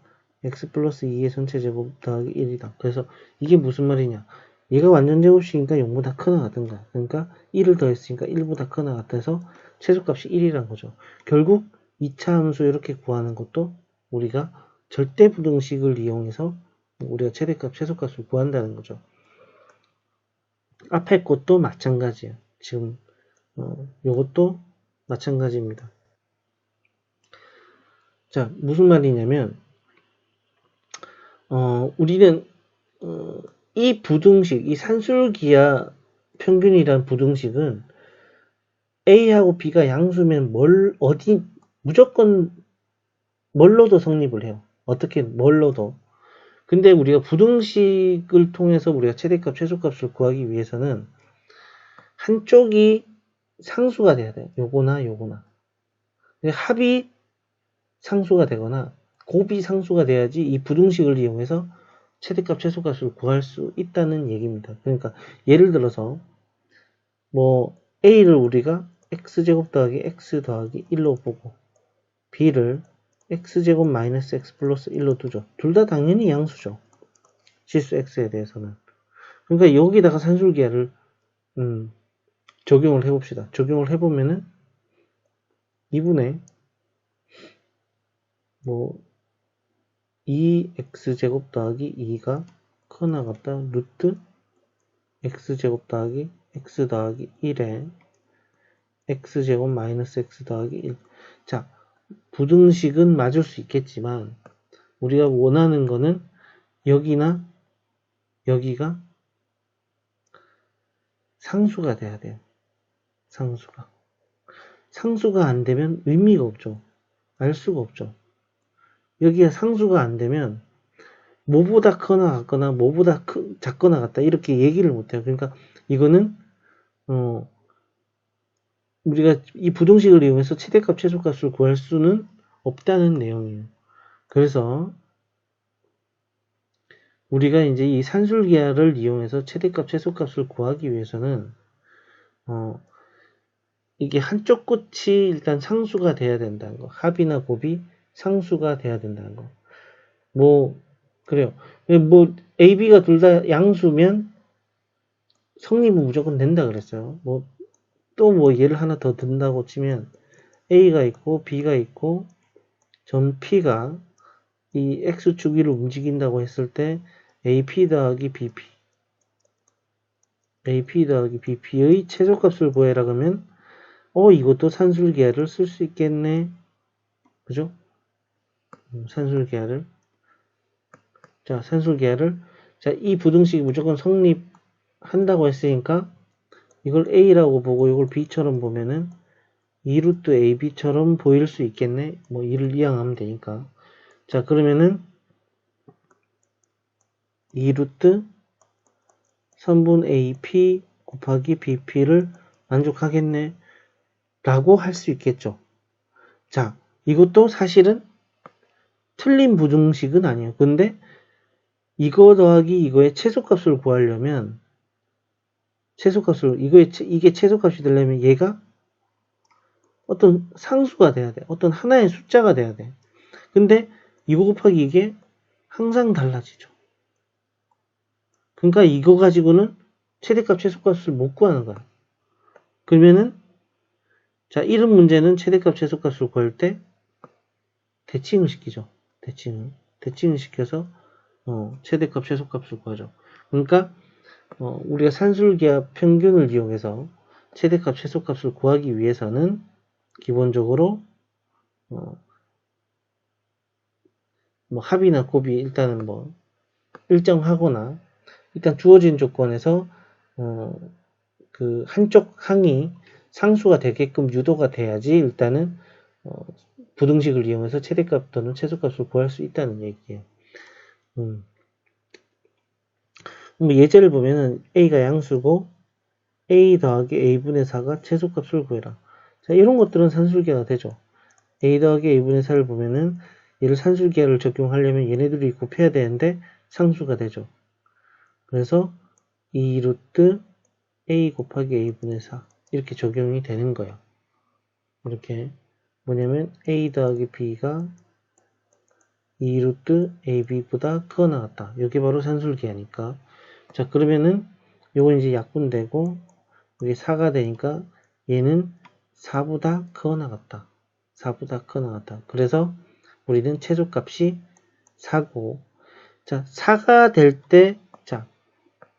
A: x 플러스 2의 전체 제곱 더하기 1이다. 그래서 이게 무슨 말이냐? 얘가 완전 제곱식이니까 0보다 크나 같은가. 그러니까 1을 더했으니까 1보다 크나 같아서 최소값이 1이란 거죠. 결국 2차 함수 이렇게 구하는 것도 우리가 절대 부등식을 이용해서 우리가 최대값, 최소값을 구한다는 거죠. 앞에 것도 마찬가지예요. 지금 요것도 마찬가지입니다. 자, 무슨 말이냐면 우리는 이 부등식, 이 산술기하 평균이란 부등식은 A하고 B가 양수면 무조건 뭘로도 성립을 해요. 어떻게 뭘로도. 근데 우리가 부등식을 통해서 우리가 최대값, 최소값을 구하기 위해서는 한쪽이 상수가 돼야 돼요. 요거나 요거나. 합이 상수가 되거나 곱이 상수가 돼야지 이 부등식을 이용해서 최대값, 최소값을 구할 수 있다는 얘기입니다. 그러니까 예를 들어서 뭐 A를 우리가 x제곱 더하기 x 더하기 1로 보고 B를 x제곱 마이너스 x 플러스 1로 두죠. 둘 다 당연히 양수죠. 실수 x에 대해서는. 그러니까 여기다가 산술기하를 적용을 해봅시다. 적용을 해보면은 2분의 2x제곱 더하기 2가 커 나갔다 루트 x제곱 더하기 x 더하기 1에 x제곱 마이너스 x 더하기 1. 자, 부등식은 맞을 수 있겠지만 우리가 원하는 거는 여기나 여기가 상수가 돼야 돼요. 상수가 안 되면 의미가 없죠. 알 수가 없죠. 여기가 상수가 안 되면 뭐보다 커나 같거나 뭐보다 작거나 같다 이렇게 얘기를 못해요. 그러니까 이거는 우리가 이 부등식을 이용해서 최대값, 최소값을 구할 수는 없다는 내용이에요. 그래서 우리가 이제 이 산술기하를 이용해서 최대값, 최소값을 구하기 위해서는 이게 한쪽 끝이 일단 상수가 돼야 된다는 거. 합이나 곱이 상수가 돼야 된다는 거. 그래요. A, B가 둘 다 양수면 성립은 무조건 된다 그랬어요. 또 예를 하나 더 든다고 치면 A가 있고 B가 있고 점 P가 이 X축 위로 움직인다고 했을 때 AP 더하기 BP의 최소값을 구해라 그러면 이것도 산술기하를 쓸 수 있겠네. 그죠? 산술기하를. 자, 이 부등식이 무조건 성립한다고 했으니까 이걸 A라고 보고 이걸 B처럼 보면은 2루트 AB처럼 보일 수 있겠네. 이를 이항하면 되니까. 자, 그러면은 2루트 3분 AP 곱하기 BP를 만족하겠네. 라고 할 수 있겠죠. 자, 이것도 사실은 틀린 부등식은 아니에요. 근데 이거 더하기 이거의 최소값을 구하려면 이게 최소값이 되려면 얘가 어떤 상수가 돼야 돼. 어떤 하나의 숫자가 돼야 돼. 근데 이거 곱하기 이게 항상 달라지죠. 그러니까 이거 가지고는 최대값, 최소값을 못 구하는 거야. 그러면은 자, 이런 문제는 최대값, 최소값을 구할 때 대칭을 시키죠. 대칭을 시켜서 최대값, 최소값을 구하죠. 그러니까 우리가 산술기하 평균을 이용해서 최대값, 최소값을 구하기 위해서는 기본적으로 합이나 곱이 일단은 일정하거나 일단 주어진 조건에서 그 한쪽 항이 상수가 되게끔 유도가 돼야지 일단은 부등식을 이용해서 최대값 또는 최소값을 구할 수 있다는 얘기예요. 예제를 보면은 a가 양수고 a 더하기 a분의 4가 최소값을 구해라. 자, 이런 것들은 산술기하가 되죠. a 더하기 a분의 4를 보면은 얘를 산술기하를 적용하려면 얘네들이 곱해야 되는데 상수가 되죠. 그래서 2루트 a 곱하기 a분의 4 이렇게 적용이 되는 거예요. 이렇게 뭐냐면 a 더하기 b가 2루트 ab보다 크거나 같다. 이게 바로 산술기하니까. 자, 그러면은 요건 이제 약분되고 이게 4가 되니까 얘는 4보다 크거나 같다. 4보다 크거나 같다. 그래서 우리는 최소값이 4고, 자, 4가 될 때, 자,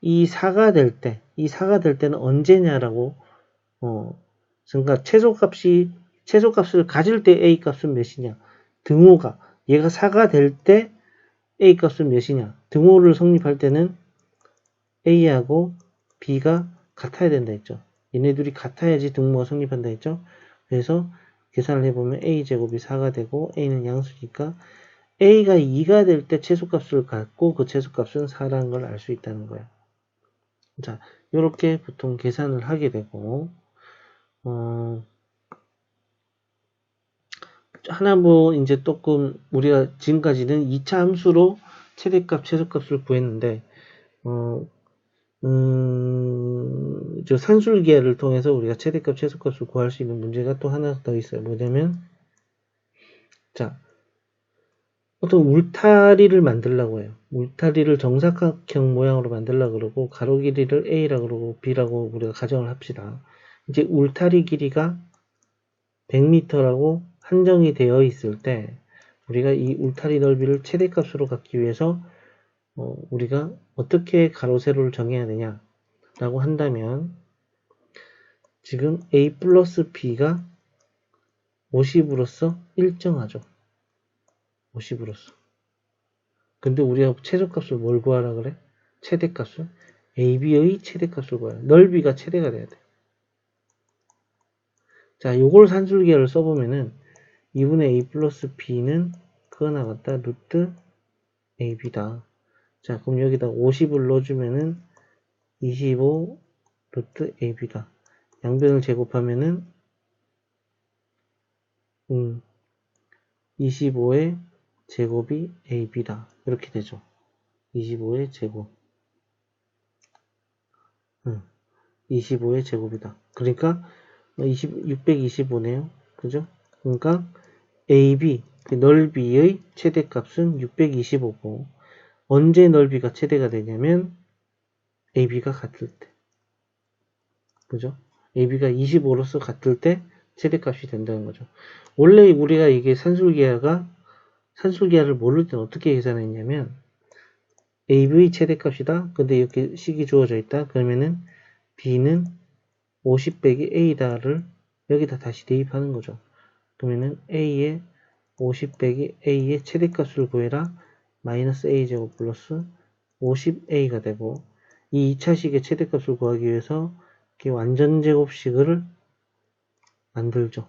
A: 이 4가 될 때는 언제냐라고, 그러니까 최소값을 가질 때 A 값은 몇이냐? 등호가, 얘가 4가 될 때 A 값은 몇이냐? 등호를 성립할 때는 A하고 B가 같아야 된다 했죠. 얘네들이 같아야지 등호가 성립한다 했죠. 그래서 계산을 해보면 A제곱이 4가 되고 A는 양수니까 A가 2가 될 때 최소값을 갖고 그 최소값은 4라는 걸 알 수 있다는 거예요. 자, 이렇게 보통 계산을 하게 되고, 하나 뭐 이제 조금 우리가 지금까지는 2차 함수로 최대값, 최소값을 구했는데, 저 산술기하를 통해서 우리가 최대값, 최소값을 구할 수 있는 문제가 또 하나 더 있어요. 뭐냐면, 자, 보통 울타리를 만들려고 해요. 울타리를 정사각형 모양으로 만들려고 그러고, 가로 길이를 A라고 그러고, B라고 우리가 가정을 합시다. 이제 울타리 길이가 100m라고 한정이 되어 있을 때, 우리가 이 울타리 넓이를 최대값으로 갖기 위해서, 우리가 어떻게 가로, 세로를 정해야 되냐, 라고 한다면, 지금 A 플러스 B가 50으로서 일정하죠. 50으로서. 근데 우리가 최소값을 뭘 구하라 그래? 최대값을? AB의 최대값을 구하라. 넓이가 최대가 돼야 돼. 자, 요걸 산술기하를 써보면은 2분의 A 플러스 B는 그거 나갔다. 루트 AB다. 자, 그럼 여기다 50을 넣어주면은 25 루트 AB다. 양변을 제곱하면은 25의 제곱이 AB다. 이렇게 되죠. 25의 제곱. 25의 제곱이다. 그러니까 625네요. 그죠? 그러니까 AB, 그 넓이의 최대값은 625고 언제 넓이가 최대가 되냐면 AB가 같을 때. 그죠? AB가 25로서 같을 때 최대값이 된다는 거죠. 원래 우리가 이게 산술기하를 모를 때는 어떻게 계산했냐면 AB의 최대값이다. 근데 이렇게 식이 주어져 있다. 그러면은 B는 50 빼기 A다를 여기다 다시 대입하는 거죠. 그러면은 A의 50 빼기 A의 최대값을 구해라. 마이너스 A제곱 플러스 50A가 되고 이 2차식의 최대값을 구하기 위해서 이렇게 완전제곱식을 만들죠.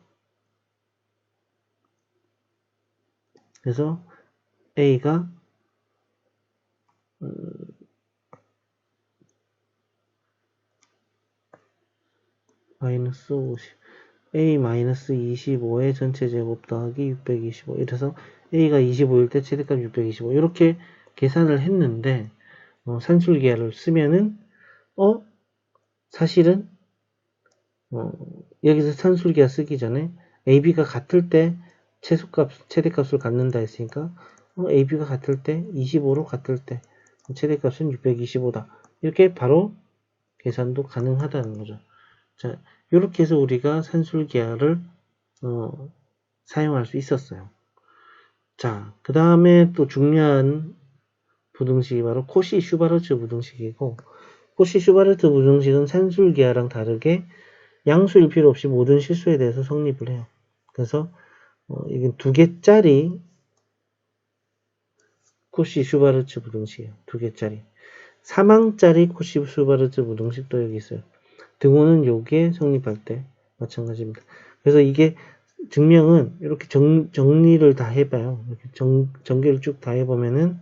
A: 그래서 A가 마이너스 50 A 마이너스 25의 전체 제곱 더하기 625 이래서 A가 25일 때 최대값 625 이렇게 계산을 했는데 산술기하를 쓰면은 사실은 여기서 산술기하 쓰기 전에 AB가 같을 때 최대값을 갖는다 했으니까 AB가 같을 때 25로 같을 때 최대값은 625다. 이렇게 바로 계산도 가능하다는 거죠. 자, 이렇게 해서 우리가 산술기하를 사용할 수 있었어요. 자, 그 다음에 또 중요한 부등식이 바로 코시-슈바르트 부등식이고 코시-슈바르트 부등식은 산술기하랑 다르게 양수일 필요 없이 모든 실수에 대해서 성립을 해요. 그래서 이게 2개짜리 코시-슈바르트 부등식이에요. 2개짜리. 3항짜리 코시-슈바르트 부등식도 여기 있어요. 등호는 여기에 성립할 때 마찬가지입니다. 그래서 이게 증명은 이렇게 정리를 다 해봐요. 이렇게 전개를 쭉 다 해보면은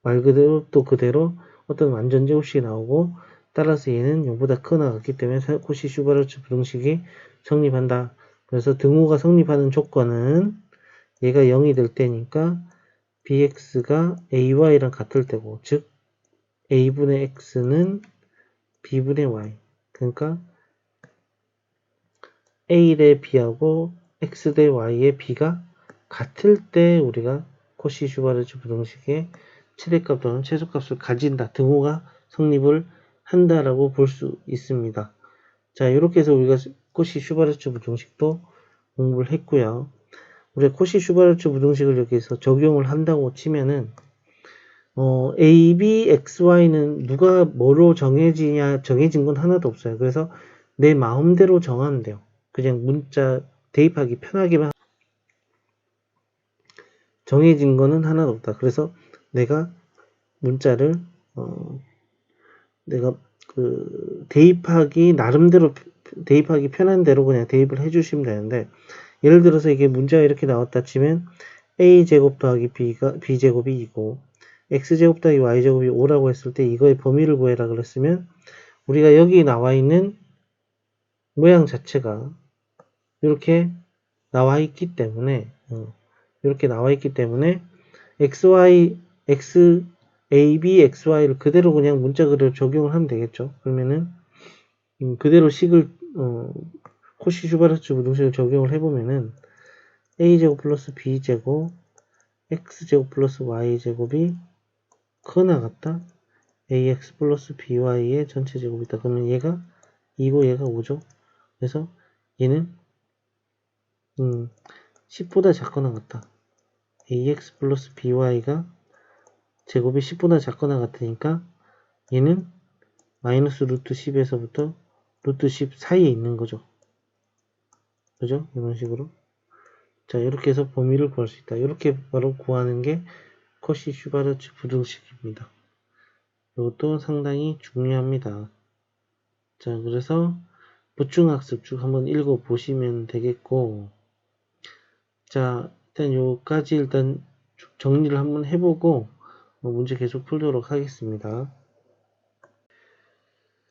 A: 말 그대로 또 그대로 어떤 완전 제곱식이 나오고, 따라서 얘는 0보다 크거나 같기 때문에 코시-슈바르츠 부등식이 성립한다. 그래서 등호가 성립하는 조건은 얘가 0이 될 때니까 bx가 ay랑 같을 때고, 즉 a분의 x는 b분의 y. 그러니까 a 대 b하고 x 대 y의 b가 같을 때 우리가 코시-슈바르츠 부등식의 최대값 또는 최소값을 가진다. 등호가 성립을 한다라고 볼 수 있습니다. 자, 이렇게 해서 우리가 코시-슈바르츠 부등식도 공부를 했고요. 우리가 코시-슈바르츠 부등식을 여기서 적용을 한다고 치면은 A, B, X, Y는 누가 뭐로 정해진 건 하나도 없어요. 그래서 내 마음대로 정하면 돼요. 그냥 문자 대입하기 편하게만 정해진 거는 하나도 없다. 그래서 내가 문자를 내가 대입하기 나름대로 대입하기 편한 대로 그냥 대입을 해주시면 되는데, 예를 들어서 이게 문제가 이렇게 나왔다 치면 a제곱 더하기 b제곱이 2고 x제곱 더하기 y제곱이 5라고 했을 때 이거의 범위를 구해라 그랬으면, 우리가 여기 나와 있는 모양 자체가 이렇게 나와 있기 때문에 a, b, x, y를 그대로 그냥 문자 그대로 적용을 하면 되겠죠. 그러면은 그대로 식을 코시-슈바르츠 부등식을 적용을 해보면은 a제곱 플러스 b제곱 x제곱 플러스 y제곱이 크거나 같다 ax 플러스 by의 전체 제곱이다. 그러면 얘가 2고 얘가 5죠. 그래서 얘는 10보다 작거나 같다. ax 플러스 by가 제곱이 10보다 작거나 같으니까 얘는 마이너스 루트 10에서부터 루트 10 사이에 있는 거죠. 그죠? 이런 식으로. 자, 이렇게 해서 범위를 구할 수 있다. 이렇게 바로 구하는 게 코시-슈바르츠 부등식입니다. 이것도 상당히 중요합니다. 자, 그래서 보충학습 쭉 한번 읽어보시면 되겠고, 자, 일단 요까지 일단 정리를 한번 해보고 문제 계속 풀도록 하겠습니다.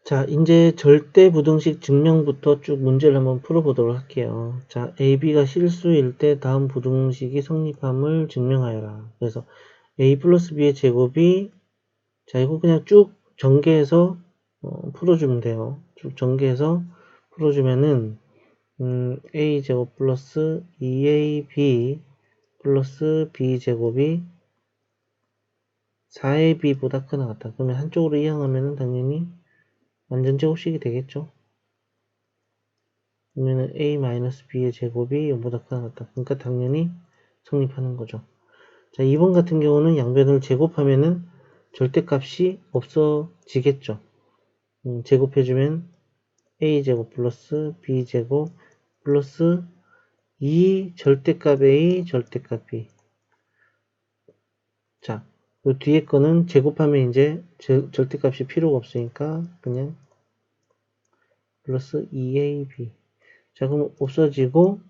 A: 자, 이제 절대 부등식 증명부터 쭉 문제를 한번 풀어보도록 할게요. 자, AB가 실수일 때 다음 부등식이 성립함을 증명하여라. 그래서 A 플러스 B의 제곱이, 자, 이거 그냥 쭉 전개해서 풀어주면 돼요. 쭉 전개해서 풀어주면은 A제곱 플러스 2AB 플러스 B제곱이 4AB보다 크나 같다. 그러면 한쪽으로 이항하면은 당연히 완전 제곱식이 되겠죠. 그러면은 A-B의 제곱이 0보다 크나 같다. 그러니까 당연히 성립하는 거죠. 자, 2번 같은 경우는 양변을 제곱하면은 절대값이 없어지겠죠. 제곱해주면 A제곱 플러스 B제곱 플러스 2 절대값 A 절대값 B. 자, 이 뒤에 거는 제곱하면 이제 절대값이 필요가 없으니까 그냥 플러스 2AB. 자, 그럼 없어지고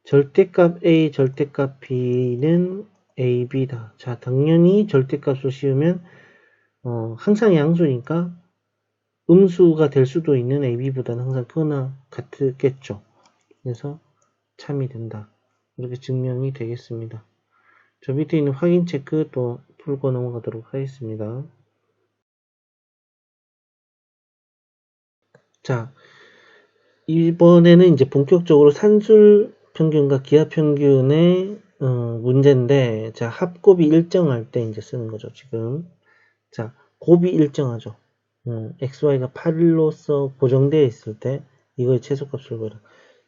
A: 절대값 A 절대값 B는 AB다. 자, 당연히 절대값을 씌우면 항상 양수니까 음수가 될 수도 있는 AB보다는 항상 크거나 같겠죠. 그래서 참이 된다. 이렇게 증명이 되겠습니다. 저 밑에 있는 확인 체크 또 풀고 넘어가도록 하겠습니다. 자, 이번에는 이제 본격적으로 산술 평균과 기하 평균의 문제인데, 자, 합곱이 일정할 때 이제 쓰는 거죠, 지금. 자, 곱이 일정하죠. xy가 8로서 고정되어 있을 때 이거의 최소값을 구해라.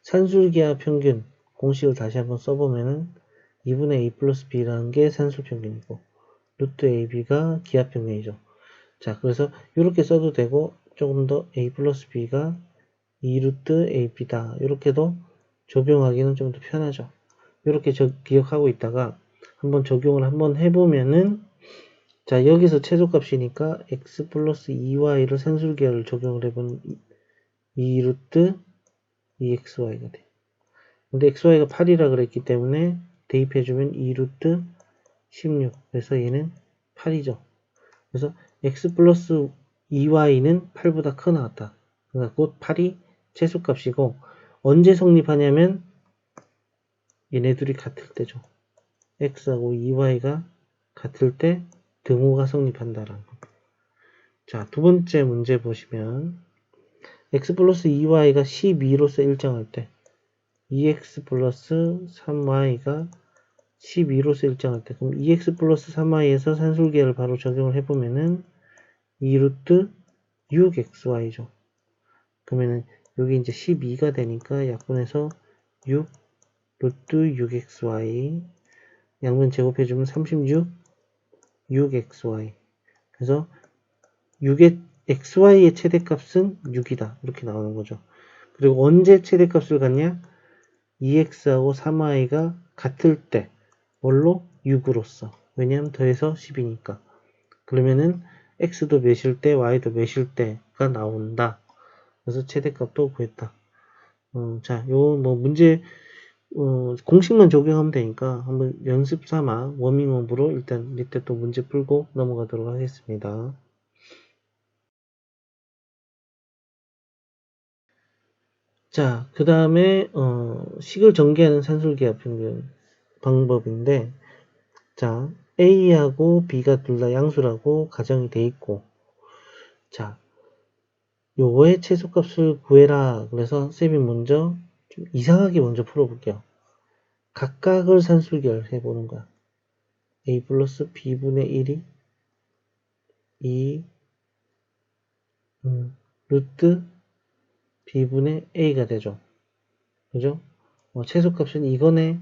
A: 산술기하 평균 공식을 다시 한번 써보면은 2분의 a 플러스 b라는 게 산술 평균이고 루트 ab가 기하 평균이죠. 자, 그래서 이렇게 써도 되고 조금 더 a 플러스 b가 2루트 ab다. 이렇게도 적용하기는 좀 더 편하죠. 이렇게 기억하고 있다가 한번 적용을 한번 해보면은, 자, 여기서 최소값이니까 x 플러스 2y를 산술기하를 적용을 해보면 2루트 2xy가 돼. 근데 xy가 8이라 그랬기 때문에 대입해주면 2루트 16. 그래서 얘는 8이죠. 그래서 x 플러스 2y는 8보다 커 나왔다. 그러니까 곧 8이 최소값이고, 언제 성립하냐면 얘네들이 같을 때죠. x하고 2y가 같을 때 등호가 성립한다라는 거. 자, 두 번째 문제 보시면 x 플러스 2y가 12로서 일정할 때 2x 플러스 3y가 12로서 일정할 때, 그럼 2x 플러스 3y에서 산술계를 바로 적용을 해보면은 2루트 6xy죠. 그러면은 여기 이제 12가 되니까 약분해서 6 루트 6xy, 양변 제곱해주면 36 6xy. 그래서 6의 xy의 최대값은 6이다. 이렇게 나오는 거죠. 그리고 언제 최대값을 갖냐? 2x하고 3y가 같을 때, 뭘로? 6으로써. 왜냐하면 더해서 10이니까. 그러면은 x도 몇일 때, y도 몇일 때가 나온다. 그래서 최대값도 구했다. 자, 요 뭐 문제 공식만 적용하면 되니까 한번 연습 삼아 워밍업으로 일단 밑에 또 문제 풀고 넘어가도록 하겠습니다. 자, 그 다음에 식을 전개하는 산술기하 평균 방법인데, 자, A하고 B가 둘 다 양수라고 가정이 돼 있고, 자, 요거의 최소값을 구해라. 그래서 쌤이 먼저 좀 이상하게 먼저 풀어볼게요. 각각을 산술계를 해보는 거야. A 플러스 B분의 1이 2 루트 B분의 A가 되죠. 그죠? 최소값은 이거네.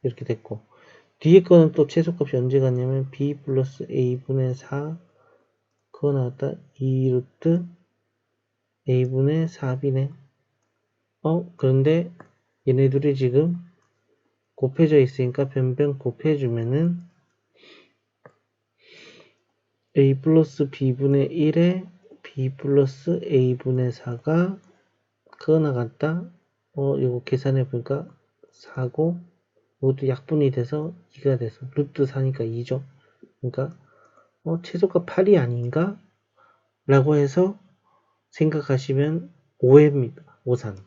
A: 이렇게 됐고, 뒤에 거는 또 최소값이 언제 갔냐면 B 플러스 A분의 4 그거 나왔다. 2 루트 A분의 4B네. 그런데 얘네들이 지금 곱해져 있으니까 변변 곱해주면은 A 플러스 B분의 1에 B 플러스 A분의 4가 그거 나갔다. 이거 계산해 보니까 4고, 이것도 약분이 돼서 2가 돼서 루트 4니까 2죠. 그러니까 최소가 8이 아닌가? 라고 해서 생각하시면 오해입니다. 오산.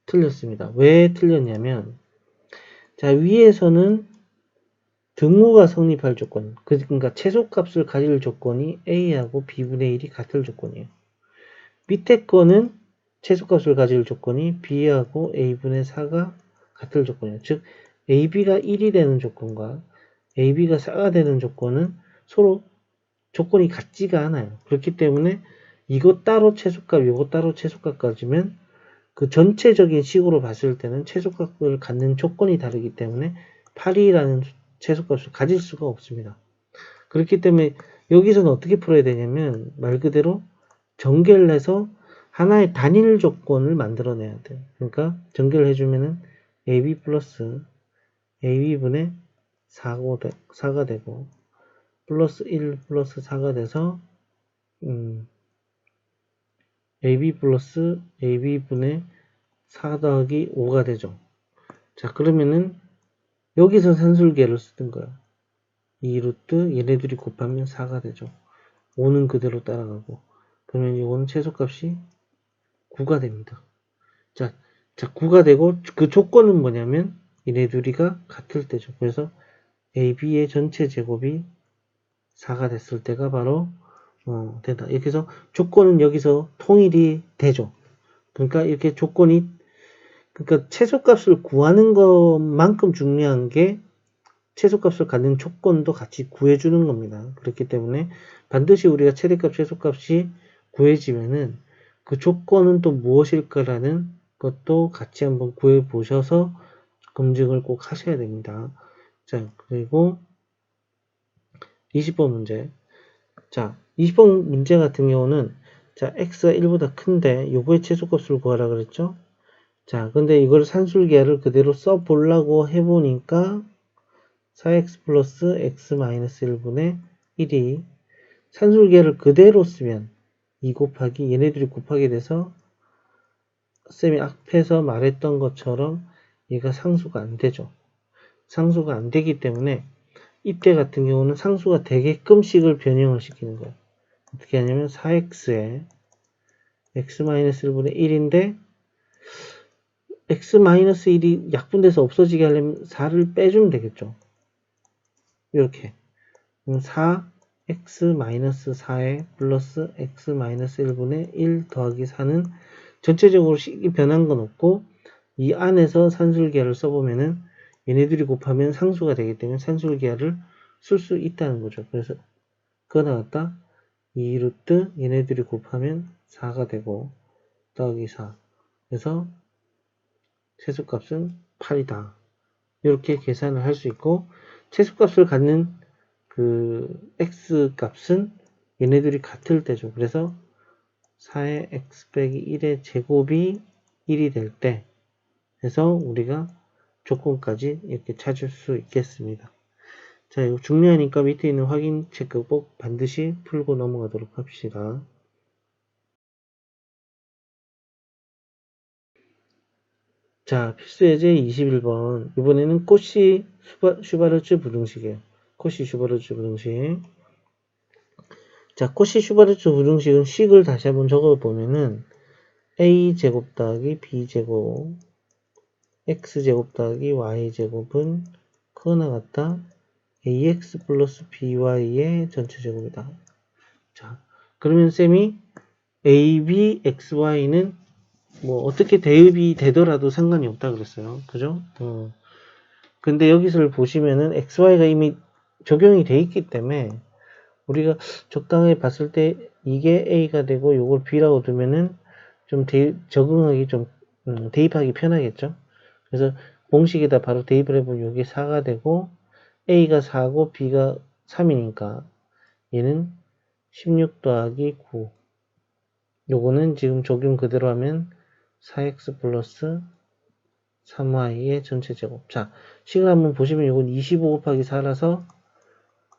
A: 틀렸습니다. 왜 틀렸냐면, 자, 위에서는 등호가 성립할 조건, 그러니까 최소값을 가질 조건이 A하고 B분의 1이 같을 조건이에요. 밑에 거는 최소값을 가질 조건이 B하고 A분의 4가 같을 조건이에요. 즉, AB가 1이 되는 조건과 AB가 4가 되는 조건은 서로 조건이 같지가 않아요. 그렇기 때문에 이거 따로 최소값, 이거 따로 최소값 가지면 그 전체적인 식으로 봤을 때는 최소값을 갖는 조건이 다르기 때문에 8이라는 최소값을 가질 수가 없습니다. 그렇기 때문에 여기서는 어떻게 풀어야 되냐면 말 그대로 전개를 해서 하나의 단일 조건을 만들어내야 돼요. 그러니까 전개를 해주면은 AB 플러스 AB분의 4가 되고 플러스 1 플러스 4가 돼서 AB 플러스 AB분의 4 더하기 5가 되죠. 자, 그러면은 여기서 산술계를 쓰던 거예요. 2루트 얘네들이 곱하면 4가 되죠. 5는 그대로 따라가고, 그러면 이거는 최소값이 9가 됩니다. 자, 9가 되고 그 조건은 뭐냐면 얘네들이가 같을 때죠. 그래서 AB의 전체 제곱이 4가 됐을 때가 바로 된다. 이렇게 해서 조건은 여기서 통일이 되죠. 그러니까 이렇게 조건이, 그러니까 최소값을 구하는 것만큼 중요한 게 최소값을 갖는 조건도 같이 구해주는 겁니다. 그렇기 때문에 반드시 우리가 최대값, 최소값이 구해지면은 그 조건은 또 무엇일까라는 것도 같이 한번 구해보셔서 검증을 꼭 하셔야 됩니다. 자, 그리고 20번 문제. 자, 20번 문제 같은 경우는 자, x가 1보다 큰데 요거의 최소값을 구하라 그랬죠? 자, 근데 이걸 산술계를 그대로 써보려고 해보니까 4x 플러스 x 마이너스 1분의 1이 산술계를 그대로 쓰면 2 곱하기 얘네들이 곱하게 돼서 쌤이 앞에서 말했던 것처럼 얘가 상수가 안 되죠. 상수가 안 되기 때문에 이때 같은 경우는 상수가 되게끔씩을 변형을 시키는 거예요. 어떻게 하냐면 4x에 x-1분의 1인데 x-1이 약분돼서 없어지게 하려면 4를 빼주면 되겠죠. 이렇게 4x-4에 플러스 x-1분의 1 더하기 4는 전체적으로 식이 변한 건 없고 이 안에서 산술기하를 써보면은 얘네들이 곱하면 상수가 되기 때문에 산술기하를 쓸 수 있다는 거죠. 그래서 그거 나왔다 2루트 얘네들이 곱하면 4가 되고 더하기 4 그래서 최소값은 8이다. 이렇게 계산을 할 수 있고 최소값을 갖는 그 x 값은 얘네들이 같을 때죠. 그래서 4의 x 빼기 1의 제곱이 1이 될 때 해서 우리가 조건까지 이렇게 찾을 수 있겠습니다. 자, 이거 중요하니까 밑에 있는 확인 체크 꼭 반드시 풀고 넘어가도록 합시다. 자, 필수 예제 21번. 이번에는 코시 슈바르츠 부등식이에요. 코시 슈바르츠 부등식. 자, 코시 슈바르츠 부등식은 식을 다시 한번 적어보면은 a제곱 더하기 b제곱 x제곱 더하기 y제곱은 그거나 같다 ax 플러스 by의 전체제곱이다. 자, 그러면 쌤이 a, b, x, y는 뭐 어떻게 대입이 되더라도 상관이 없다 그랬어요. 그죠? 근데 여기서 보시면은 xy가 이미 적용이 돼 있기 때문에 우리가 적당하게 봤을 때 이게 a가 되고 요걸 b라고 두면은 좀 적응하기 좀 대입하기 편하겠죠. 그래서 공식에다 바로 대입을 해보면 이게 4가 되고 a가 4고 b가 3이니까 얘는 16 더하기 9 요거는 지금 적용 그대로 하면 4x 플러스 3y의 전체 제곱. 자, 식을 한번 보시면 이건 25 곱하기 4라서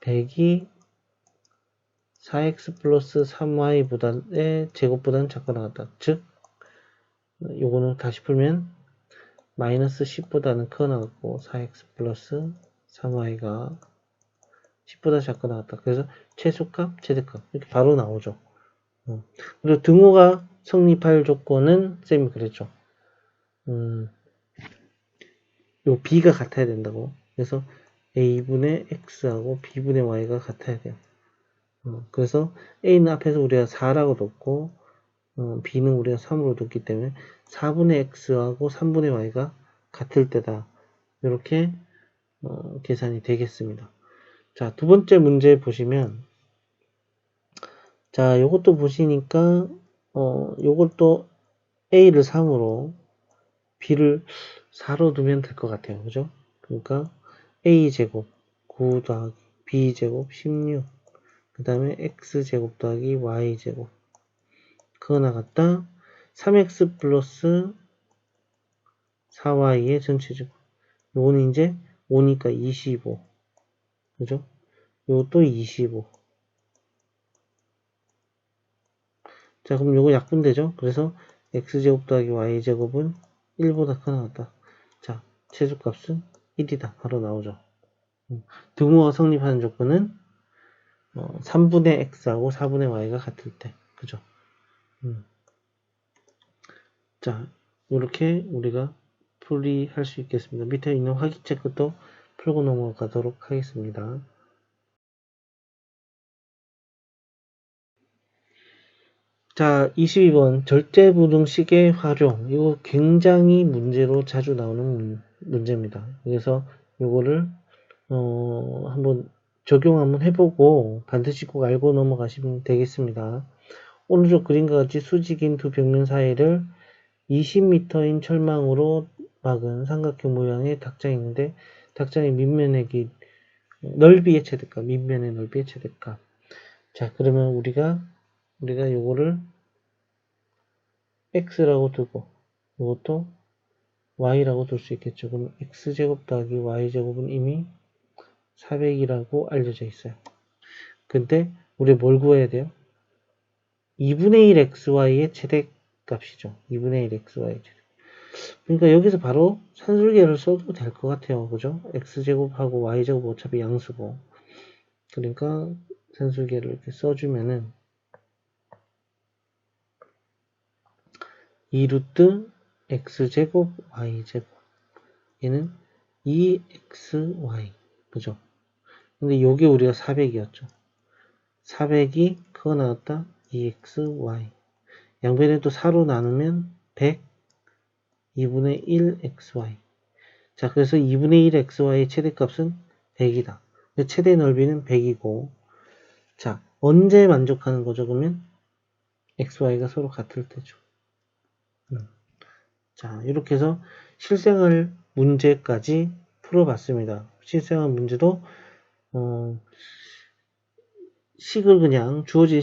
A: 100이 4x 플러스 3y의 제곱보다는 작고 나갔다. 즉, 요거는 다시 풀면 마이너스 10보다는 크게 나갔고 4x 플러스 3y가 10보다 작고 나갔다. 그래서 최소값, 최대값 이렇게 바로 나오죠. 그리고 등호가 성립할 조건은 쌤이 그랬죠. 요 b가 같아야 된다고. 그래서 a분의 x하고 b분의 y가 같아야 돼요. 그래서 a는 앞에서 우리가 4라고 뒀고 b는 우리가 3으로 뒀기 때문에 4분의 x하고 3분의 y가 같을 때다. 이렇게 계산이 되겠습니다. 자, 두 번째 문제 보시면 자, 요것도 보시니까 요것도 a를 3으로 b를 4로 두면 될 것 같아요. 그죠? 그러니까 a제곱 9 더하기 b제곱 16 그 다음에 x제곱 더하기 y제곱 그거 나갔다 3x 플러스 4y의 전체제곱 요거는 이제 5니까 25 그죠? 요것도 25 자, 그럼 요거 약분되죠? 그래서 x제곱 더하기 y제곱은 1보다 크게 나왔다. 자, 최소값은 1이다. 바로 나오죠. 등호가 성립하는 조건은 3분의 x하고 4분의 y가 같을 때. 그죠? 자, 이렇게 우리가 풀이할 수 있겠습니다. 밑에 있는 확인 체크도 풀고 넘어가도록 하겠습니다. 자, 22번 절대부등식의 활용. 이거 굉장히 문제로 자주 나오는 문제입니다. 그래서 이거를 한번 적용 한번 해보고 반드시 꼭 알고 넘어가시면 되겠습니다. 오른쪽 그림과 같이 수직인 두 벽면 사이를 20m인 철망으로 막은 삼각형 모양의 닭장이 있는데 닭장의 밑면의 넓이의 최대값, 밑면의 넓이의 최대값. 자, 그러면 우리가 요거를 x라고 두고 이것도 y라고 둘 수 있겠죠. 그럼 x제곱 더하기 y제곱은 이미 400이라고 알려져 있어요. 근데 우리 뭘 구해야 돼요? 2분의 1 xy의 최대값이죠. 2분의 1 xy 최대. 그러니까 여기서 바로 산술계를 써도 될 것 같아요. 그죠? x제곱하고 y제곱 어차피 양수고. 그러니까 산술계를 이렇게 써주면은 2루트 x제곱 y제곱 얘는 2xy 그죠? 근데 요게 우리가 400이었죠. 400이 그거 나왔다 2xy 양변에 또 4로 나누면 100 2분의 1xy 자 그래서 2분의 1xy의 최대값은 100이다. 최대 넓이는 100이고 자 언제 만족하는 거죠? 그러면 xy가 서로 같을 때죠. 자 이렇게 해서 실생활 문제까지 풀어봤습니다. 실생활 문제도 식을 그냥 주어진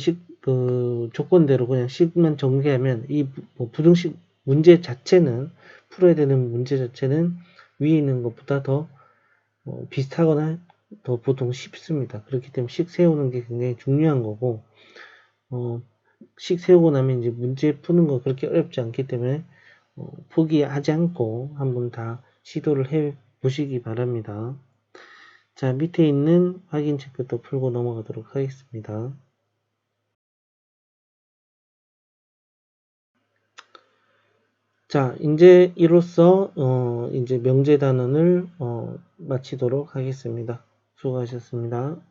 A: 조건대로 그냥 식만 전개하면 이 부등식 문제 자체는 풀어야 되는 문제 자체는 위에 있는 것보다 더 비슷하거나 더 보통 쉽습니다. 그렇기 때문에 식 세우는 게 굉장히 중요한 거고 식 세우고 나면 이제 문제 푸는 거 그렇게 어렵지 않기 때문에 포기하지 않고 한번 다 시도를 해 보시기 바랍니다. 자, 밑에 있는 확인 체크도 풀고 넘어가도록 하겠습니다. 자, 이제 이로써 이제 명제 단원을 마치도록 하겠습니다. 수고하셨습니다.